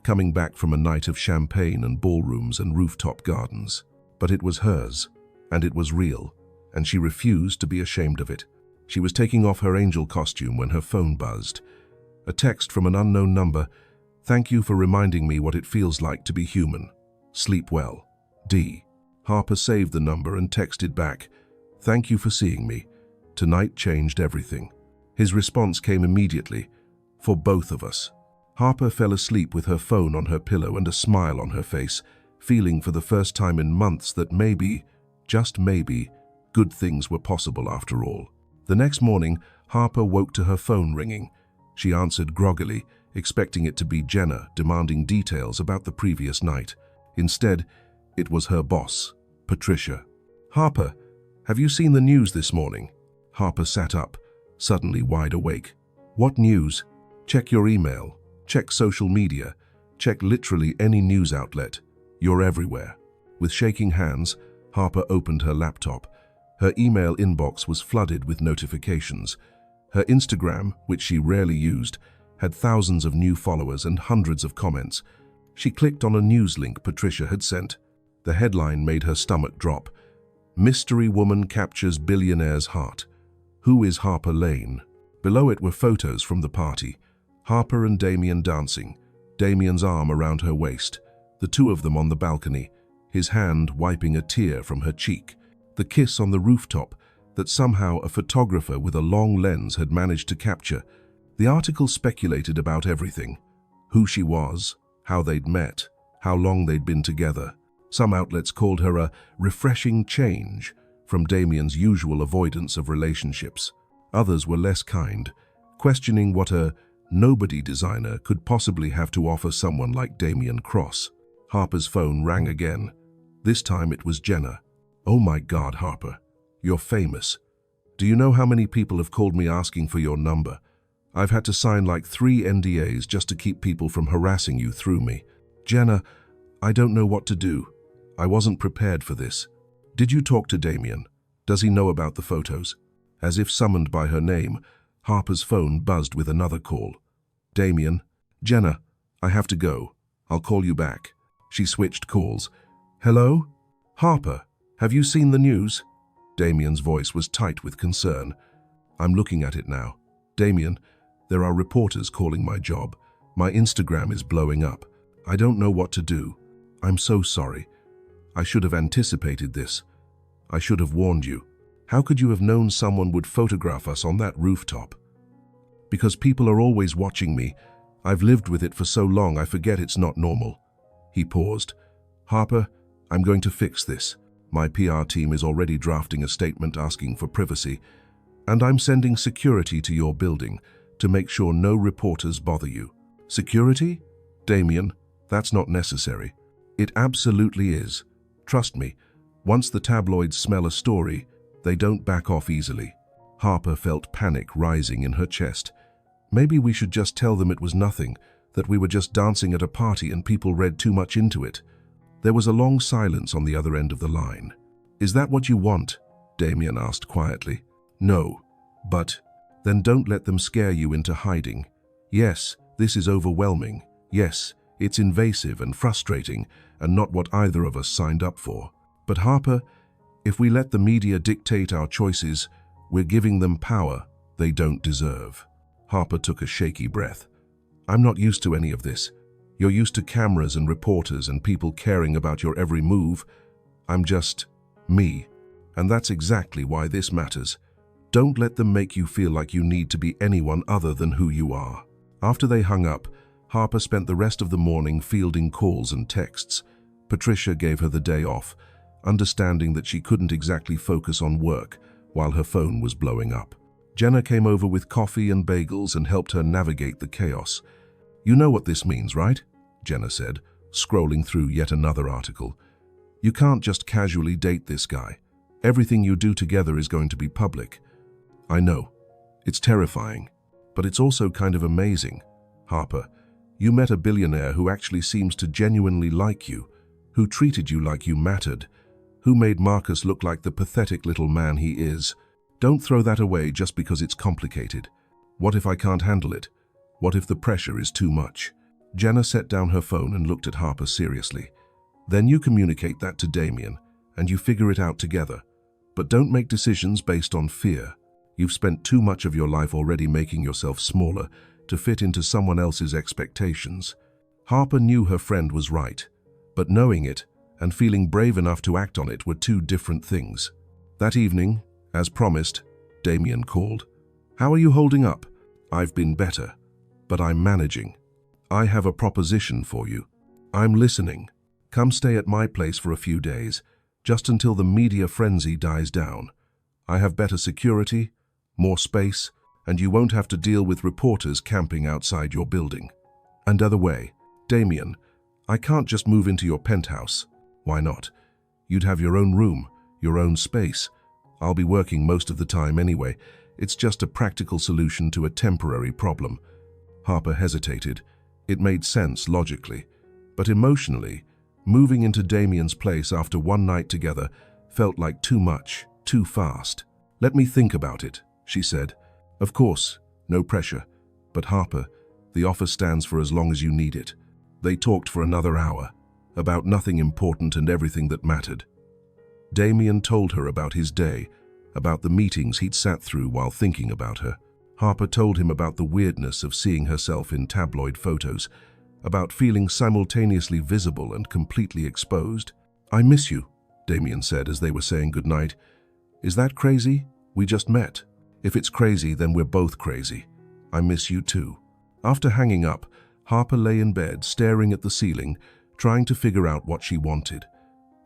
coming back from a night of champagne and ballrooms and rooftop gardens. But it was hers, and it was real, and she refused to be ashamed of it. She was taking off her angel costume when her phone buzzed. A text from an unknown number. "Thank you for reminding me what it feels like to be human. Sleep well. D." Harper saved the number and texted back, "Thank you for seeing me. Tonight changed everything." His response came immediately, "For both of us." Harper fell asleep with her phone on her pillow and a smile on her face, feeling for the first time in months that maybe, just maybe, good things were possible after all. The next morning, Harper woke to her phone ringing. She answered groggily, expecting it to be Jenna demanding details about the previous night. Instead, it was her boss, Patricia. "Harper, have you seen the news this morning?" Harper sat up, suddenly wide awake. "What news?" "Check your email. Check social media. Check literally any news outlet. You're everywhere." With shaking hands, Harper opened her laptop. Her email inbox was flooded with notifications. Her Instagram, which she rarely used, had thousands of new followers and hundreds of comments. She clicked on a news link Patricia had sent. The headline made her stomach drop. "Mystery woman captures billionaire's heart. Who is Harper Lane?" Below it were photos from the party. Harper and Damien dancing, Damien's arm around her waist, the two of them on the balcony, his hand wiping a tear from her cheek. The kiss on the rooftop, that somehow a photographer with a long lens had managed to capture. The article speculated about everything: who she was, how they'd met, how long they'd been together. Some outlets called her a refreshing change from Damien's usual avoidance of relationships. Others were less kind, questioning what a nobody designer could possibly have to offer someone like Damien Cross. Harper's phone rang again. This time it was Jenna. "Oh my God, Harper, you're famous. Do you know how many people have called me asking for your number? I've had to sign like 3 NDAs just to keep people from harassing you through me." "Jenna, I don't know what to do. I wasn't prepared for this. Did you talk to Damien? Does he know about the photos?" As if summoned by her name, Harper's phone buzzed with another call. "Damien, Jenna, I have to go. I'll call you back." She switched calls. "Hello? Harper, have you seen the news?" Damien's voice was tight with concern. "I'm looking at it now. Damien, there are reporters calling my job. My Instagram is blowing up. I don't know what to do. I'm so sorry. I should have anticipated this. I should have warned you. How could you have known someone would photograph us on that rooftop?" "Because people are always watching me. I've lived with it for so long I forget it's not normal." He paused. "Harper, I'm going to fix this. My PR team is already drafting a statement asking for privacy, and I'm sending security to your building to make sure no reporters bother you." "Security? Damien, that's not necessary." "It absolutely is. Trust me, once the tabloids smell a story, they don't back off easily." Harper felt panic rising in her chest. Maybe we should just tell them it was nothing, that we were just dancing at a party and people read too much into it. There was a long silence on the other end of the line. "Is that what you want?" Damien asked quietly. "No, but then don't let them scare you into hiding. Yes, this is overwhelming. Yes, it's invasive and frustrating and not what either of us signed up for. But Harper, if we let the media dictate our choices, we're giving them power they don't deserve." Harper took a shaky breath. "I'm not used to any of this. You're used to cameras and reporters and people caring about your every move. I'm just me. And that's exactly why this matters. Don't let them make you feel like you need to be anyone other than who you are." After they hung up, Harper spent the rest of the morning fielding calls and texts. Patricia gave her the day off, understanding that she couldn't exactly focus on work while her phone was blowing up. Jenna came over with coffee and bagels and helped her navigate the chaos. "You know what this means, right?" Jenna said, scrolling through yet another article. "You can't just casually date this guy. Everything you do together is going to be public." "I know. It's terrifying. But it's also kind of amazing. Harper, you met a billionaire who actually seems to genuinely like you, who treated you like you mattered, who made Marcus look like the pathetic little man he is. Don't throw that away just because it's complicated. What if I can't handle it? What if the pressure is too much?" Jenna set down her phone and looked at Harper seriously. "Then you communicate that to Damien, and you figure it out together. But don't make decisions based on fear. You've spent too much of your life already making yourself smaller to fit into someone else's expectations." Harper knew her friend was right, but knowing it and feeling brave enough to act on it were two different things. That evening, as promised, Damien called. "How are you holding up?" "I've been better, but I'm managing. I have a proposition for you." "I'm listening. Come stay at my place for a few days, just until the media frenzy dies down. I have better security, more space, and you won't have to deal with reporters camping outside your building." "And other way, Damien, I can't just move into your penthouse." "Why not? You'd have your own room, your own space. I'll be working most of the time anyway. It's just a practical solution to a temporary problem." Harper hesitated. It made sense logically, but emotionally, moving into Damien's place after one night together felt like too much, too fast. "Let me think about it," she said. "Of course, no pressure. But Harper, the offer stands for as long as you need it." They talked for another hour, about nothing important and everything that mattered. Damien told her about his day, about the meetings he'd sat through while thinking about her. Harper told him about the weirdness of seeing herself in tabloid photos, about feeling simultaneously visible and completely exposed. "I miss you," Damien said as they were saying goodnight. "Is that crazy? We just met. If it's crazy, then we're both crazy. I miss you too." After hanging up, Harper lay in bed, staring at the ceiling, trying to figure out what she wanted.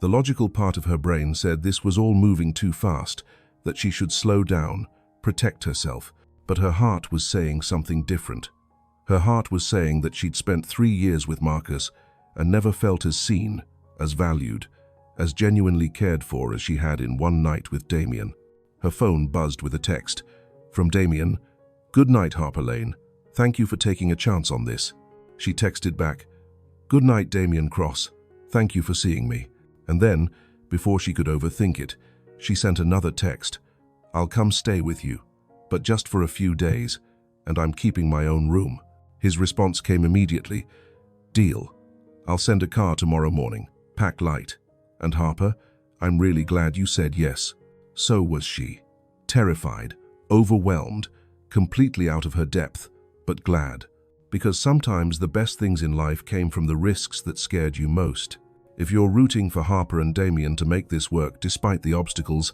The logical part of her brain said this was all moving too fast, that she should slow down, protect herself, but her heart was saying something different. Her heart was saying that she'd spent 3 years with Marcus and never felt as seen, as valued, as genuinely cared for as she had in one night with Damien. Her phone buzzed with a text. From Damien, "Good night, Harper Lane. Thank you for taking a chance on this." She texted back, "Good night, Damien Cross. Thank you for seeing me." And then, before she could overthink it, she sent another text. "I'll come stay with you, but just for a few days, and I'm keeping my own room." His response came immediately. "Deal. I'll send a car tomorrow morning. Pack light. And Harper, I'm really glad you said yes." So was she. Terrified, overwhelmed, completely out of her depth, but glad. Because sometimes the best things in life came from the risks that scared you most. If you're rooting for Harper and Damien to make this work despite the obstacles,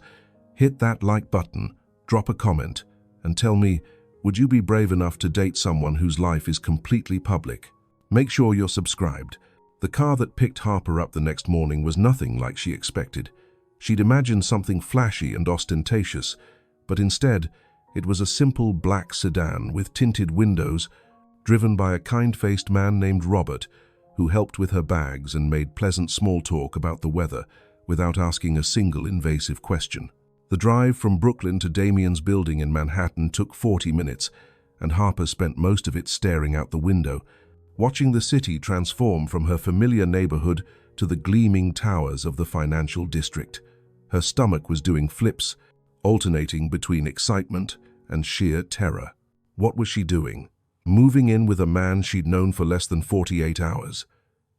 hit that like button, drop a comment, and tell me, would you be brave enough to date someone whose life is completely public? Make sure you're subscribed. The car that picked Harper up the next morning was nothing like she expected. She'd imagined something flashy and ostentatious, but instead, it was a simple black sedan with tinted windows, driven by a kind-faced man named Robert, who helped with her bags and made pleasant small talk about the weather without asking a single invasive question. The drive from Brooklyn to Damien's building in Manhattan took 40 minutes, and Harper spent most of it staring out the window, watching the city transform from her familiar neighborhood to the gleaming towers of the financial district. Her stomach was doing flips, alternating between excitement and sheer terror. What was she doing? Moving in with a man she'd known for less than 48 hours.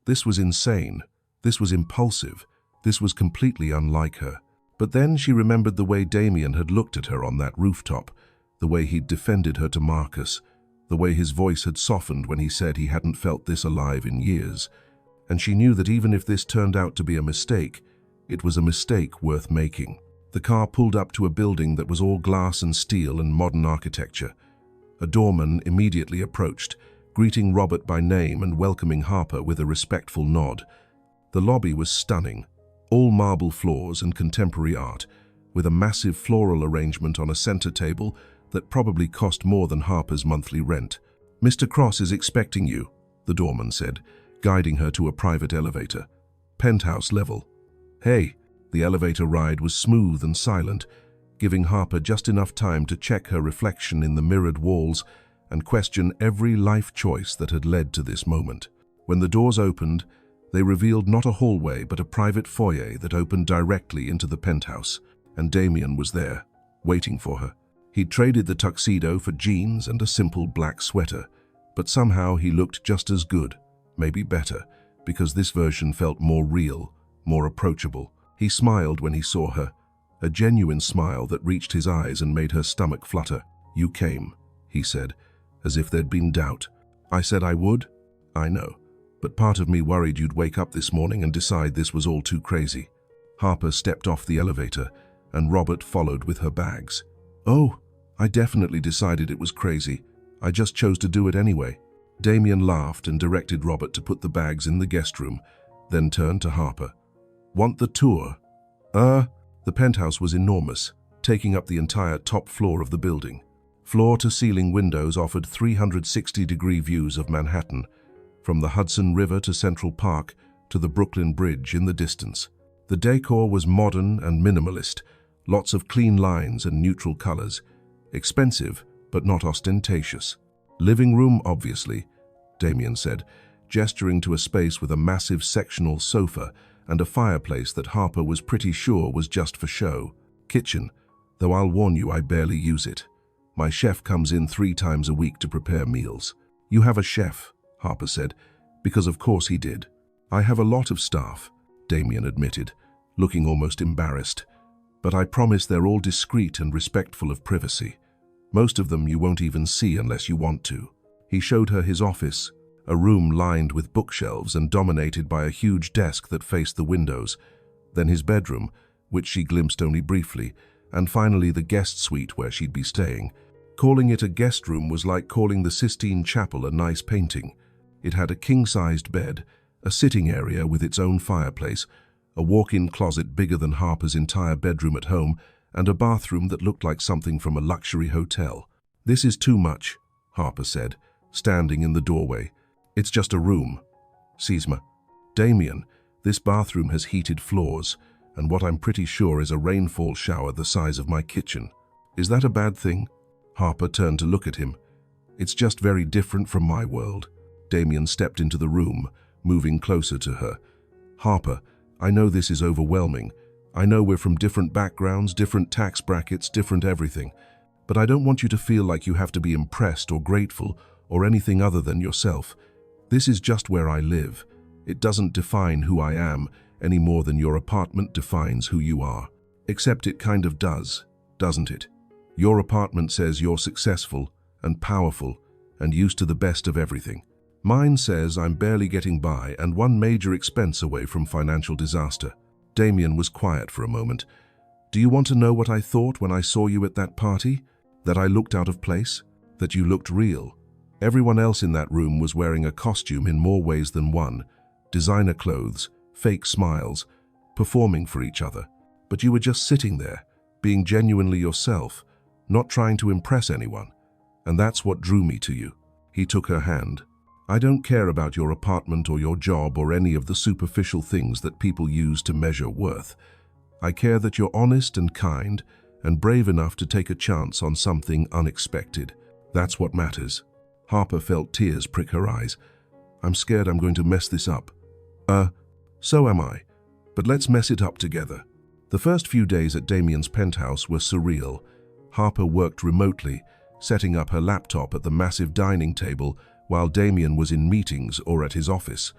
This was insane. This was impulsive. This was completely unlike her. But then she remembered the way Damien had looked at her on that rooftop, the way he'd defended her to Marcus, the way his voice had softened when he said he hadn't felt this alive in years. And she knew that even if this turned out to be a mistake, it was a mistake worth making. The car pulled up to a building that was all glass and steel and modern architecture. A doorman immediately approached, greeting Robert by name and welcoming Harper with a respectful nod. The lobby was stunning, all marble floors and contemporary art, with a massive floral arrangement on a center table that probably cost more than Harper's monthly rent. "Mr. Cross is expecting you," the doorman said, guiding her to a private elevator. "Penthouse level." "Hey." The elevator ride was smooth and silent, giving Harper just enough time to check her reflection in the mirrored walls and question every life choice that had led to this moment. When the doors opened, they revealed not a hallway but a private foyer that opened directly into the penthouse, and Damien was there, waiting for her. He'd traded the tuxedo for jeans and a simple black sweater, but somehow he looked just as good, maybe better, because this version felt more real, more approachable. He smiled when he saw her, a genuine smile that reached his eyes and made her stomach flutter. "You came," he said, as if there'd been doubt. "I said I would? I know, but part of me worried you'd wake up this morning and decide this was all too crazy." Harper stepped off the elevator, and Robert followed with her bags. "Oh, I definitely decided it was crazy. I just chose to do it anyway." Damien laughed and directed Robert to put the bags in the guest room, then turned to Harper. "Want the tour?" The penthouse was enormous, taking up the entire top floor of the building. Floor-to-ceiling windows offered 360-degree views of Manhattan, from the Hudson River to Central Park to the Brooklyn Bridge in the distance. The decor was modern and minimalist, lots of clean lines and neutral colors. Expensive, but not ostentatious. "Living room, obviously," Damien said, gesturing to a space with a massive sectional sofa and a fireplace that Harper was pretty sure was just for show. "Kitchen, though I'll warn you I barely use it. My chef comes in 3 times a week to prepare meals." "You have a chef," Harper said, because of course he did. "I have a lot of staff," Damien admitted, looking almost embarrassed. "But I promise they're all discreet and respectful of privacy. Most of them you won't even see unless you want to." He showed her his office, a room lined with bookshelves and dominated by a huge desk that faced the windows, then his bedroom, which she glimpsed only briefly, and finally the guest suite where she'd be staying. Calling it a guest room was like calling the Sistine Chapel a nice painting. It had a king-sized bed, a sitting area with its own fireplace, a walk-in closet bigger than Harper's entire bedroom at home, and a bathroom that looked like something from a luxury hotel. "This is too much," Harper said, standing in the doorway. "It's just a room." "Sisma, Damien, this bathroom has heated floors, and what I'm pretty sure is a rainfall shower the size of my kitchen. Is that a bad thing?" Harper turned to look at him. "It's just very different from my world." Damien stepped into the room, moving closer to her. "Harper, I know this is overwhelming. I know we're from different backgrounds, different tax brackets, different everything. But I don't want you to feel like you have to be impressed or grateful or anything other than yourself. This is just where I live. It doesn't define who I am any more than your apartment defines who you are. Except it kind of does, doesn't it? Your apartment says you're successful and powerful and used to the best of everything. Mine says I'm barely getting by and one major expense away from financial disaster." Damien was quiet for a moment. "Do you want to know what I thought when I saw you at that party? That I looked out of place? That you looked real? Everyone else in that room was wearing a costume in more ways than one. Designer clothes, fake smiles, performing for each other. But you were just sitting there, being genuinely yourself, not trying to impress anyone. And that's what drew me to you." He took her hand. "I don't care about your apartment or your job or any of the superficial things that people use to measure worth. I care that you're honest and kind and brave enough to take a chance on something unexpected. That's what matters." Harper felt tears prick her eyes. "I'm scared I'm going to mess this up." So am I. But let's mess it up together." The first few days at Damien's penthouse were surreal. Harper worked remotely, setting up her laptop at the massive dining table while Damien was in meetings or at his office.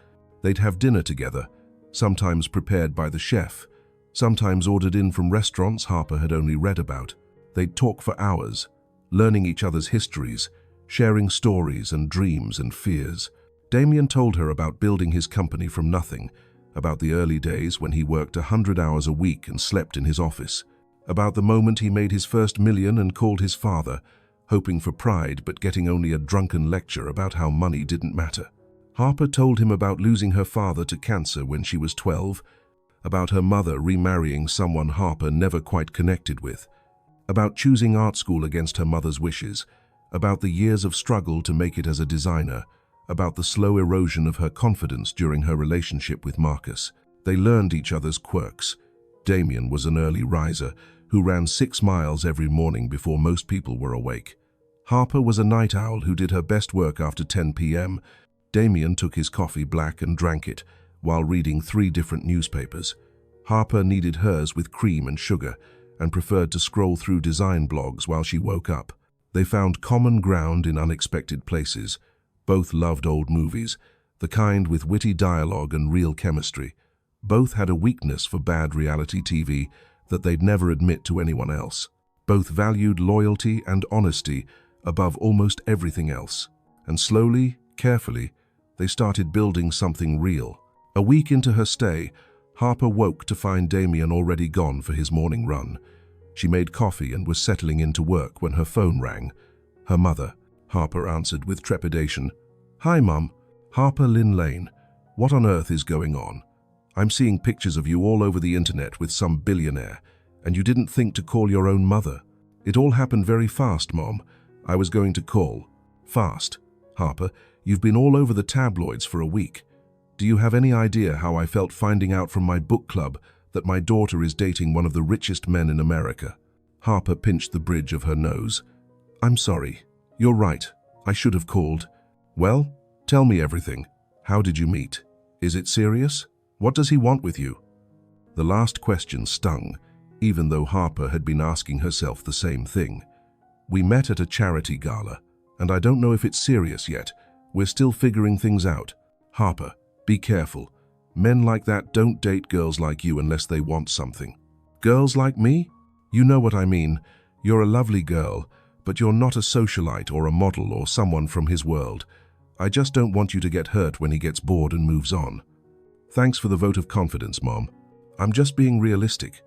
They'd have dinner together, sometimes prepared by the chef, sometimes ordered in from restaurants Harper had only read about. They'd talk for hours, learning each other's histories, sharing stories and dreams and fears. Damien told her about building his company from nothing, about the early days when he worked 100 hours a week and slept in his office, about the moment he made his first million and called his father, hoping for pride but getting only a drunken lecture about how money didn't matter. Harper told him about losing her father to cancer when she was 12, about her mother remarrying someone Harper never quite connected with, about choosing art school against her mother's wishes, about the years of struggle to make it as a designer, about the slow erosion of her confidence during her relationship with Marcus. They learned each other's quirks. Damien was an early riser who ran 6 miles every morning before most people were awake. Harper was a night owl who did her best work after 10 p.m. Damien took his coffee black and drank it while reading 3 different newspapers. Harper needed hers with cream and sugar and preferred to scroll through design blogs while she woke up. They found common ground in unexpected places. Both loved old movies, the kind with witty dialogue and real chemistry. Both had a weakness for bad reality TV that they'd never admit to anyone else. Both valued loyalty and honesty above almost everything else. And slowly, carefully, they started building something real. A week into her stay, Harper woke to find Damien already gone for his morning run. She made coffee and was settling into work when her phone rang. Her mother. Harper answered with trepidation. "Hi, Mum. Harper Lynn Lane. What on earth is going on? I'm seeing pictures of you all over the internet with some billionaire, and you didn't think to call your own mother. It all happened very fast, Mom. I was going to call." "Fast? Harper, you've been all over the tabloids for a week. Do you have any idea how I felt finding out from my book club that my daughter is dating one of the richest men in America?" Harper pinched the bridge of her nose. "I'm sorry. You're right. I should have called." "Well, tell me everything. How did you meet? Is it serious? What does he want with you?" The last question stung, even though Harper had been asking herself the same thing. "We met at a charity gala, and I don't know if it's serious yet. We're still figuring things out." "Harper, be careful. Men like that don't date girls like you unless they want something." "Girls like me? You know what I mean. You're a lovely girl, but you're not a socialite or a model or someone from his world. I just don't want you to get hurt when he gets bored and moves on." "Thanks for the vote of confidence, Mom. I'm just being realistic.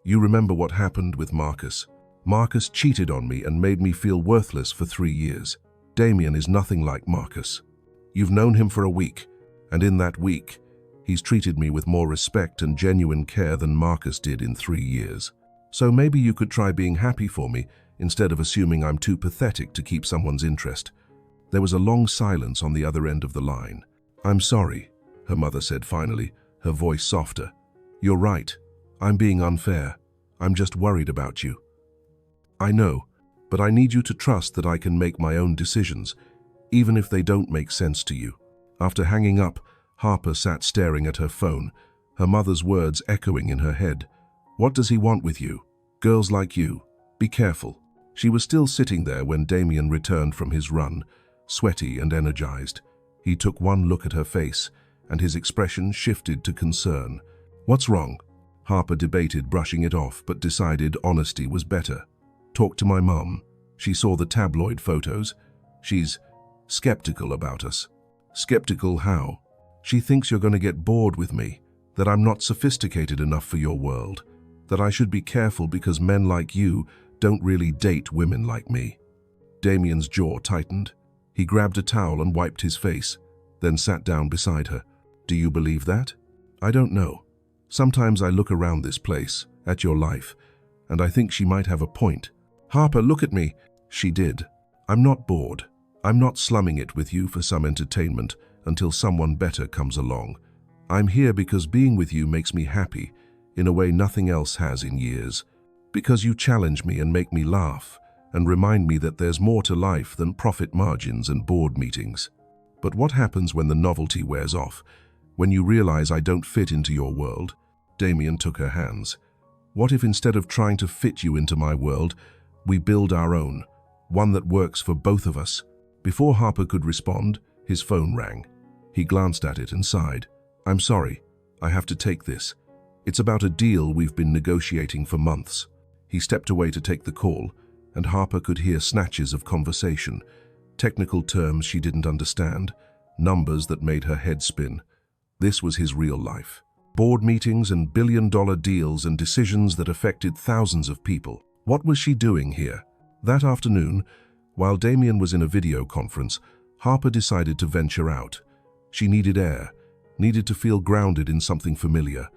You remember what happened with Marcus. Marcus cheated on me and made me feel worthless for 3 years. Damien is nothing like Marcus. You've known him for a week, and in that week, he's treated me with more respect and genuine care than Marcus did in 3 years. So maybe you could try being happy for me instead of assuming I'm too pathetic to keep someone's interest. There was a long silence on the other end of the line. I'm sorry, her mother said finally, her voice softer. You're right. I'm being unfair. I'm just worried about you. I know, but I need you to trust that I can make my own decisions, even if they don't make sense to you. After hanging up, Harper sat staring at her phone, her mother's words echoing in her head. What does he want with you? Girls like you. Be careful. She was still sitting there when Damien returned from his run, sweaty and energized. He took one look at her face, and his expression shifted to concern. What's wrong? Harper debated brushing it off, but decided honesty was better. Talk to my mum. She saw the tabloid photos. She's skeptical about us. Skeptical how? She thinks you're going to get bored with me, that I'm not sophisticated enough for your world, that I should be careful because men like you don't really date women like me. Damien's jaw tightened. He grabbed a towel and wiped his face, then sat down beside her. Do you believe that? I don't know. Sometimes I look around this place, at your life, and I think she might have a point. Harper, look at me. She did. I'm not bored. I'm not slumming it with you for some entertainment until someone better comes along. I'm here because being with you makes me happy, in a way nothing else has in years. Because you challenge me and make me laugh, and remind me that there's more to life than profit margins and board meetings. But what happens when the novelty wears off? When you realize I don't fit into your world? Damien took her hands. What if instead of trying to fit you into my world, we build our own, one that works for both of us? Before Harper could respond, his phone rang. He glanced at it and sighed. I'm sorry, I have to take this. It's about a deal we've been negotiating for months. He stepped away to take the call, and Harper could hear snatches of conversation, technical terms she didn't understand, numbers that made her head spin. This was his real life. Board meetings and billion-dollar deals and decisions that affected thousands of people. What was she doing here? That afternoon, while Damien was in a video conference, Harper decided to venture out. She needed air, needed to feel grounded in something familiar.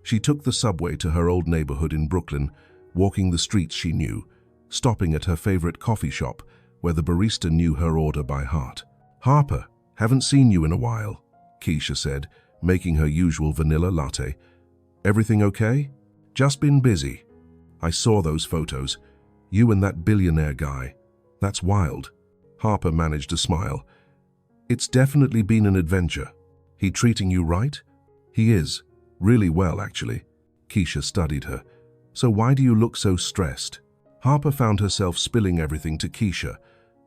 She took the subway to her old neighborhood in Brooklyn, walking the streets she knew, stopping at her favorite coffee shop where the barista knew her order by heart. Harper, haven't seen you in a while, Keisha said, making her usual vanilla latte. Everything okay? Just been busy. I saw those photos. You and that billionaire guy. That's wild. Harper managed to smile. It's definitely been an adventure. He treating you right? He is. Really well, actually. Keisha studied her. So why do you look so stressed? Harper found herself spilling everything to Keisha,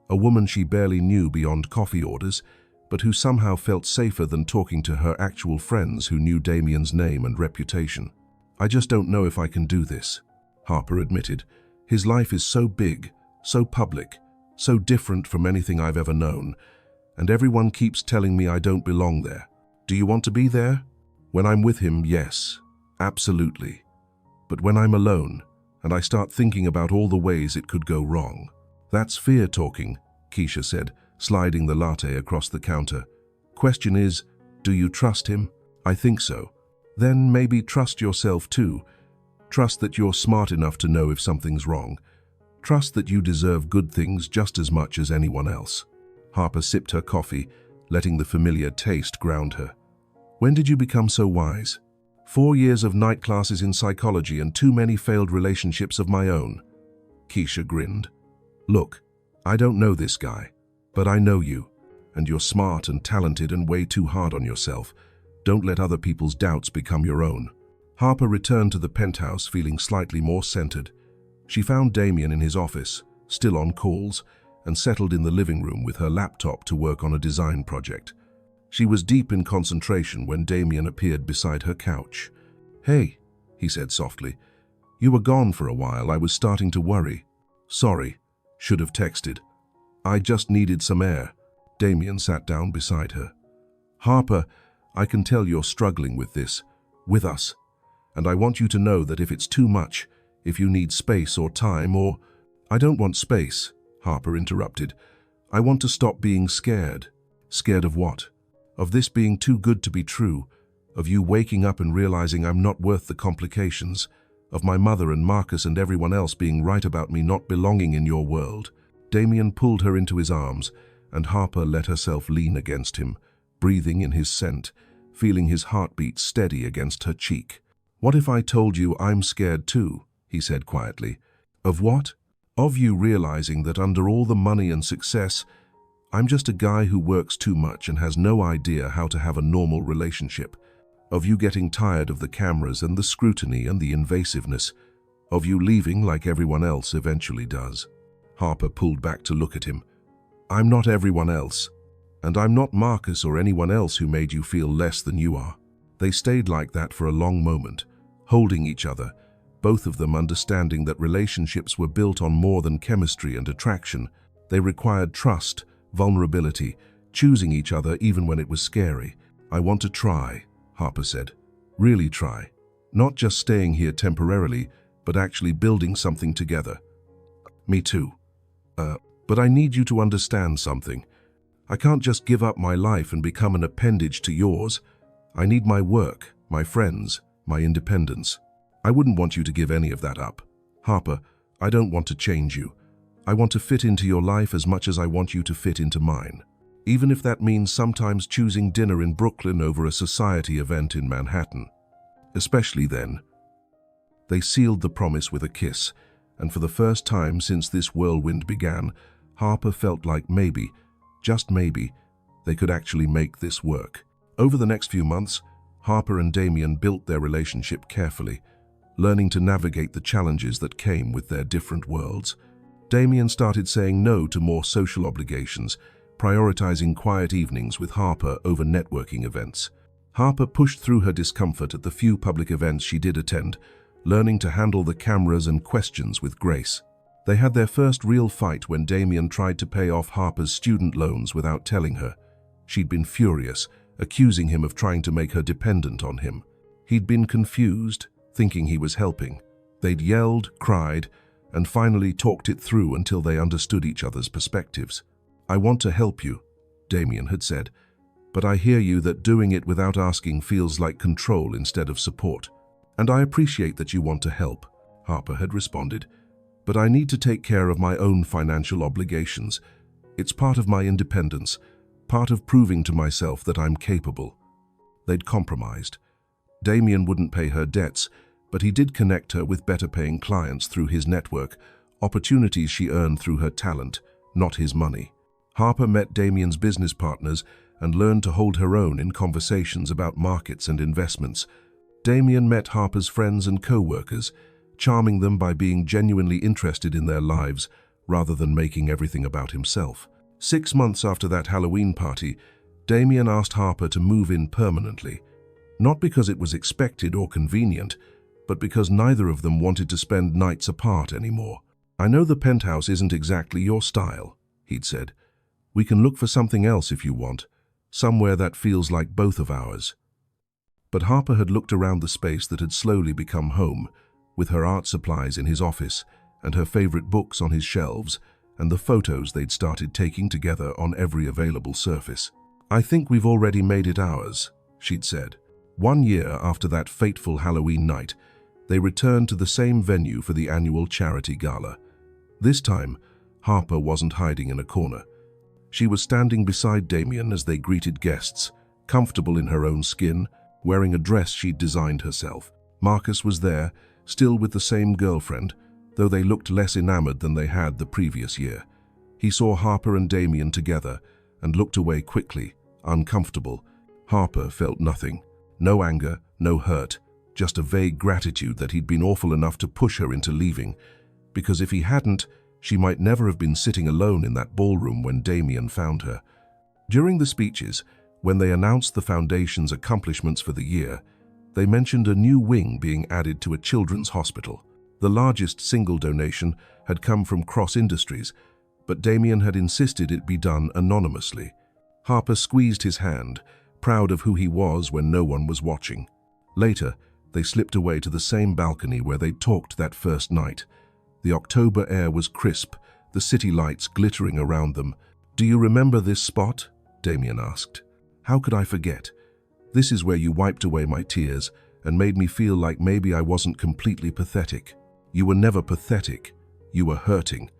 a woman she barely knew beyond coffee orders, but who somehow felt safer than talking to her actual friends who knew Damien's name and reputation. I just don't know if I can do this, Harper admitted. His life is so big, so public, so different from anything I've ever known, and everyone keeps telling me I don't belong there. Do you want to be there? When I'm with him, yes, absolutely. But when I'm alone, and I start thinking about all the ways it could go wrong. That's fear talking, Keisha said, sliding the latte across the counter. Question is, do you trust him? I think so. Then maybe trust yourself too. Trust that you're smart enough to know if something's wrong. Trust that you deserve good things just as much as anyone else. Harper sipped her coffee, letting the familiar taste ground her. When did you become so wise? 4 years of night classes in psychology and too many failed relationships of my own. Keisha grinned. Look, I don't know this guy, but I know you, and you're smart and talented and way too hard on yourself. Don't let other people's doubts become your own. Harper returned to the penthouse feeling slightly more centered. She found Damien in his office, still on calls, and settled in the living room with her laptop to work on a design project. She was deep in concentration when Damien appeared beside her couch. Hey, he said softly. You were gone for a while. I was starting to worry. Sorry, should have texted. I just needed some air. Damien sat down beside her. Harper, I can tell you're struggling with this. With us. And I want you to know that if it's too much, if you need space or time or—" "I don't want space," Harper interrupted. "I want to stop being scared." "Scared of what?" "Of this being too good to be true. Of you waking up and realizing I'm not worth the complications. Of my mother and Marcus and everyone else being right about me not belonging in your world." Damien pulled her into his arms, and Harper let herself lean against him, breathing in his scent, feeling his heartbeat steady against her cheek. "What if I told you I'm scared too?" he said quietly. "Of what?" "Of you realizing that under all the money and success, I'm just a guy who works too much and has no idea how to have a normal relationship. Of you getting tired of the cameras and the scrutiny and the invasiveness. Of you leaving like everyone else eventually does." Harper pulled back to look at him. "I'm not everyone else. And I'm not Marcus or anyone else who made you feel less than you are." They stayed like that for a long moment, holding each other, both of them understanding that relationships were built on more than chemistry and attraction. They required trust, vulnerability, choosing each other even when it was scary. "I want to try," Harper said. "Really try. Not just staying here temporarily, but actually building something together." "Me too. But I need you to understand something. I can't just give up my life and become an appendage to yours. I need my work, my friends, my independence. I wouldn't want you to give any of that up. Harper, I don't want to change you. I want to fit into your life as much as I want you to fit into mine. Even if that means sometimes choosing dinner in Brooklyn over a society event in Manhattan. Especially then." They sealed the promise with a kiss, and for the first time since this whirlwind began, Harper felt like maybe, just maybe, they could actually make this work. Over the next few months, Harper and Damien built their relationship carefully, learning to navigate the challenges that came with their different worlds. Damien started saying no to more social obligations, prioritizing quiet evenings with Harper over networking events. Harper pushed through her discomfort at the few public events she did attend, learning to handle the cameras and questions with grace. They had their first real fight when Damien tried to pay off Harper's student loans without telling her. She'd been furious, accusing him of trying to make her dependent on him. He'd been confused, thinking he was helping. They'd yelled, cried, and finally talked it through until they understood each other's perspectives. "I want to help you," Damien had said, "but I hear you that doing it without asking feels like control instead of support. And I appreciate that you want to help," Harper had responded, "but I need to take care of my own financial obligations. It's part of my independence, part of proving to myself that I'm capable." They'd compromised. Damien wouldn't pay her debts, but he did connect her with better-paying clients through his network, opportunities she earned through her talent, not his money. Harper met Damien's business partners and learned to hold her own in conversations about markets and investments. Damien met Harper's friends and co-workers, charming them by being genuinely interested in their lives rather than making everything about himself. 6 months after that Halloween party, Damien asked Harper to move in permanently, not because it was expected or convenient, but because neither of them wanted to spend nights apart anymore. "I know the penthouse isn't exactly your style," he'd said. "We can look for something else if you want, somewhere that feels like both of ours." But Harper had looked around the space that had slowly become home, with her art supplies in his office and her favorite books on his shelves and the photos they'd started taking together on every available surface. "I think we've already made it ours," she'd said. 1 year after that fateful Halloween night, they returned to the same venue for the annual charity gala. This time, Harper wasn't hiding in a corner. She was standing beside Damien as they greeted guests, comfortable in her own skin, wearing a dress she'd designed herself. Marcus was there, still with the same girlfriend, though they looked less enamored than they had the previous year. He saw Harper and Damien together and looked away quickly, uncomfortable. Harper felt nothing. No anger, no hurt, just a vague gratitude that he'd been awful enough to push her into leaving, because if he hadn't, she might never have been sitting alone in that ballroom when Damien found her. During the speeches, when they announced the Foundation's accomplishments for the year, they mentioned a new wing being added to a children's hospital. The largest single donation had come from Cross Industries, but Damien had insisted it be done anonymously. Harper squeezed his hand, proud of who he was when no one was watching. Later, They slipped away to the same balcony where they talked that first night. The October air was crisp, the city lights glittering around them. "Do you remember this spot?" Damien asked. "How could I forget? This is where you wiped away my tears and made me feel like maybe I wasn't completely pathetic." "You were never pathetic. You were hurting.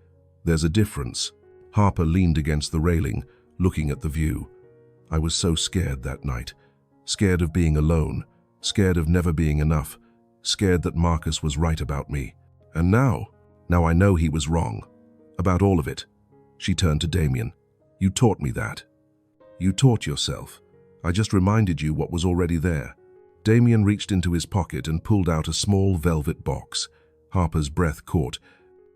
There's a difference." Harper leaned against the railing, looking at the view. "I was so scared that night. Scared of being alone. Scared of never being enough. Scared that Marcus was right about me. And now I know he was wrong. About all of it." She turned to Damien. "You taught me that. You taught yourself. I just reminded you what was already there." Damien reached into his pocket and pulled out a small velvet box. Harper's breath caught.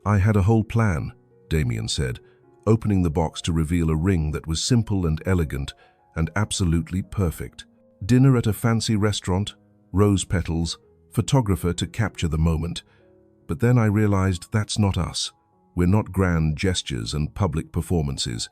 "I had a whole plan," Damien said, opening the box to reveal a ring that was simple and elegant and absolutely perfect. Dinner at a fancy restaurant, rose petals, photographer to capture the moment. But then I realized that's not us. We're not grand gestures and public performances.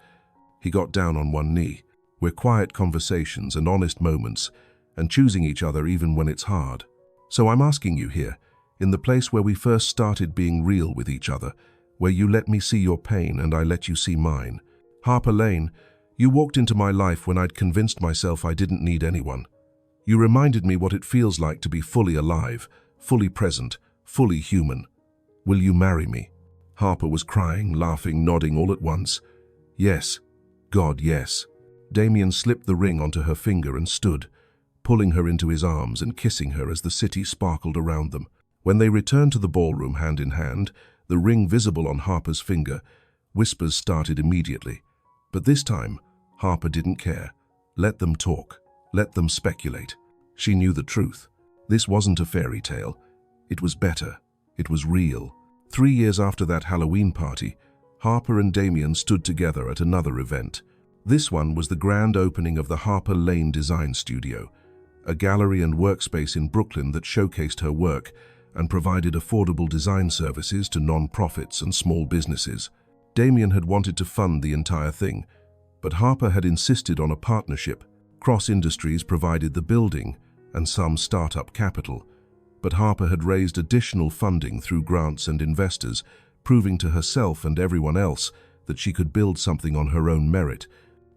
He got down on one knee. We're quiet conversations and honest moments, and choosing each other even when it's hard. So I'm asking you here, in the place where we first started being real with each other, where you let me see your pain and I let you see mine. Harper Lane, you walked into my life when I'd convinced myself I didn't need anyone. You reminded me what it feels like to be fully alive, fully present, fully human. Will you marry me?" Harper was crying, laughing, nodding all at once. "Yes. God, yes." Damien slipped the ring onto her finger and stood, pulling her into his arms and kissing her as the city sparkled around them. When they returned to the ballroom hand in hand, the ring visible on Harper's finger, whispers started immediately. But this time, Harper didn't care. Let them talk. Let them speculate. She knew the truth. This wasn't a fairy tale. It was better. It was real. 3 years after that Halloween party, Harper and Damien stood together at another event. This one was the grand opening of the Harper Lane Design Studio, a gallery and workspace in Brooklyn that showcased her work and provided affordable design services to non-profits and small businesses. Damien had wanted to fund the entire thing, but Harper had insisted on a partnership. Cross Industries provided the building and some startup capital, but Harper had raised additional funding through grants and investors, proving to herself and everyone else that she could build something on her own merit.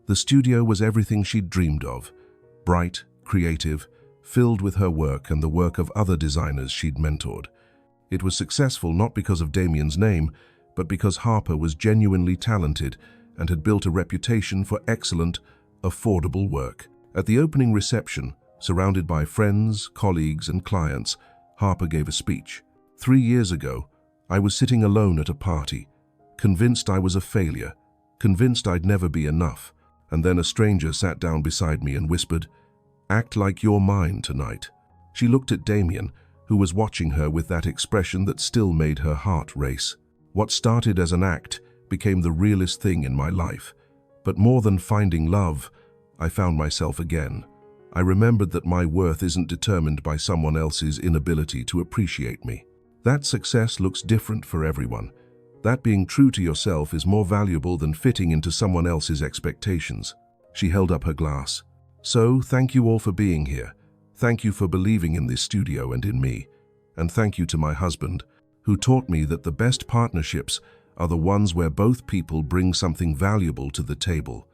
The studio was everything she'd dreamed of, bright, creative, filled with her work and the work of other designers she'd mentored. It was successful not because of Damien's name, but because Harper was genuinely talented and had built a reputation for excellent, affordable work. At the opening reception, surrounded by friends, colleagues, and clients, Harper gave a speech. 3 years ago, I was sitting alone at a party, convinced I was a failure, convinced I'd never be enough, and then a stranger sat down beside me and whispered, "Act like you're mine tonight." She looked at Damien, who was watching her with that expression that still made her heart race. What started as an act became the realest thing in my life. But more than finding love, I found myself again. I remembered that my worth isn't determined by someone else's inability to appreciate me. That success looks different for everyone. That being true to yourself is more valuable than fitting into someone else's expectations. She held up her glass. "So, thank you all for being here. Thank you for believing in this studio and in me. And thank you to my husband, who taught me that the best partnerships are the ones where both people bring something valuable to the table,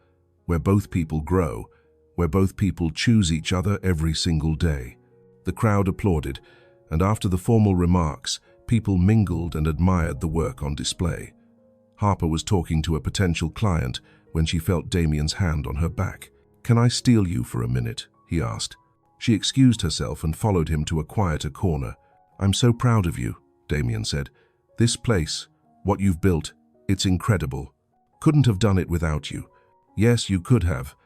where both people grow, where both people choose each other every single day." The crowd applauded, and after the formal remarks, people mingled and admired the work on display. Harper was talking to a potential client when she felt Damien's hand on her back. "Can I steal you for a minute?" he asked. She excused herself and followed him to a quieter corner. "I'm so proud of you," Damien said. "This place, what you've built, it's incredible. Couldn't have done it without you. Yes, you could have.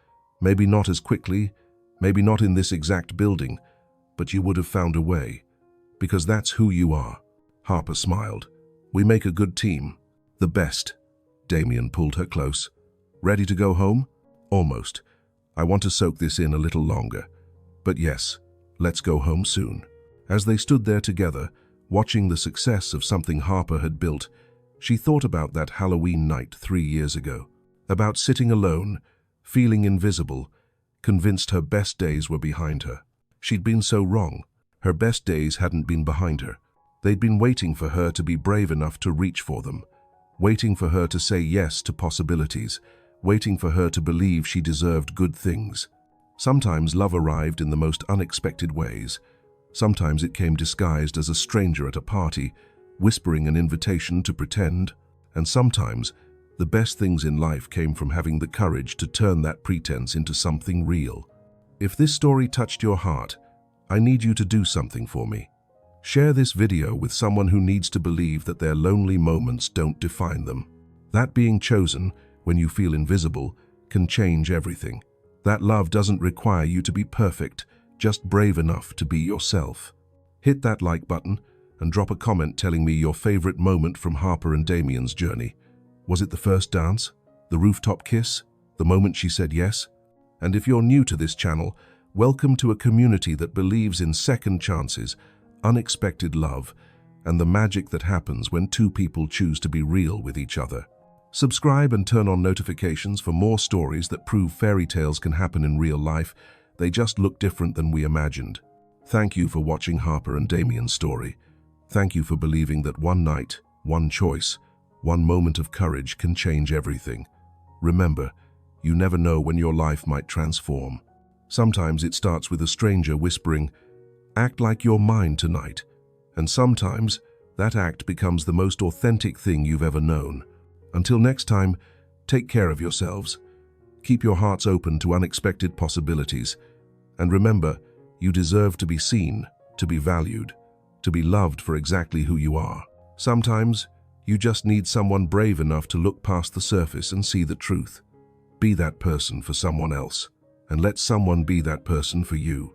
Maybe not as quickly, maybe not in this exact building, but you would have found a way. Because that's who you are." Harper smiled. "We make a good team. The best." Damien pulled her close. "Ready to go home?" "Almost. I want to soak this in a little longer. But yes, let's go home soon." As they stood there together, watching the success of something Harper had built, she thought about that Halloween night 3 years ago. About sitting alone, feeling invisible, convinced her best days were behind her. She'd been so wrong. Her best days hadn't been behind her. They'd been waiting for her to be brave enough to reach for them, waiting for her to say yes to possibilities, waiting for her to believe she deserved good things. Sometimes love arrived in the most unexpected ways. Sometimes it came disguised as a stranger at a party, whispering an invitation to pretend. And sometimes, the best things in life came from having the courage to turn that pretense into something real. If this story touched your heart, I need you to do something for me. Share this video with someone who needs to believe that their lonely moments don't define them. That being chosen, when you feel invisible, can change everything. That love doesn't require you to be perfect, just brave enough to be yourself. Hit that like button and drop a comment telling me your favorite moment from Harper and Damien's journey. Was it the first dance? The rooftop kiss? The moment she said yes? And if you're new to this channel, welcome to a community that believes in second chances, unexpected love, and the magic that happens when two people choose to be real with each other. Subscribe and turn on notifications for more stories that prove fairy tales can happen in real life. They just look different than we imagined. Thank you for watching Harper and Damien's story. Thank you for believing that one night, one choice, one moment of courage can change everything. Remember, you never know when your life might transform. Sometimes it starts with a stranger whispering, "Act like you're mine tonight." And sometimes that act becomes the most authentic thing you've ever known. Until next time, take care of yourselves. Keep your hearts open to unexpected possibilities. And remember, you deserve to be seen, to be valued, to be loved for exactly who you are. Sometimes, you just need someone brave enough to look past the surface and see the truth. Be that person for someone else, and let someone be that person for you.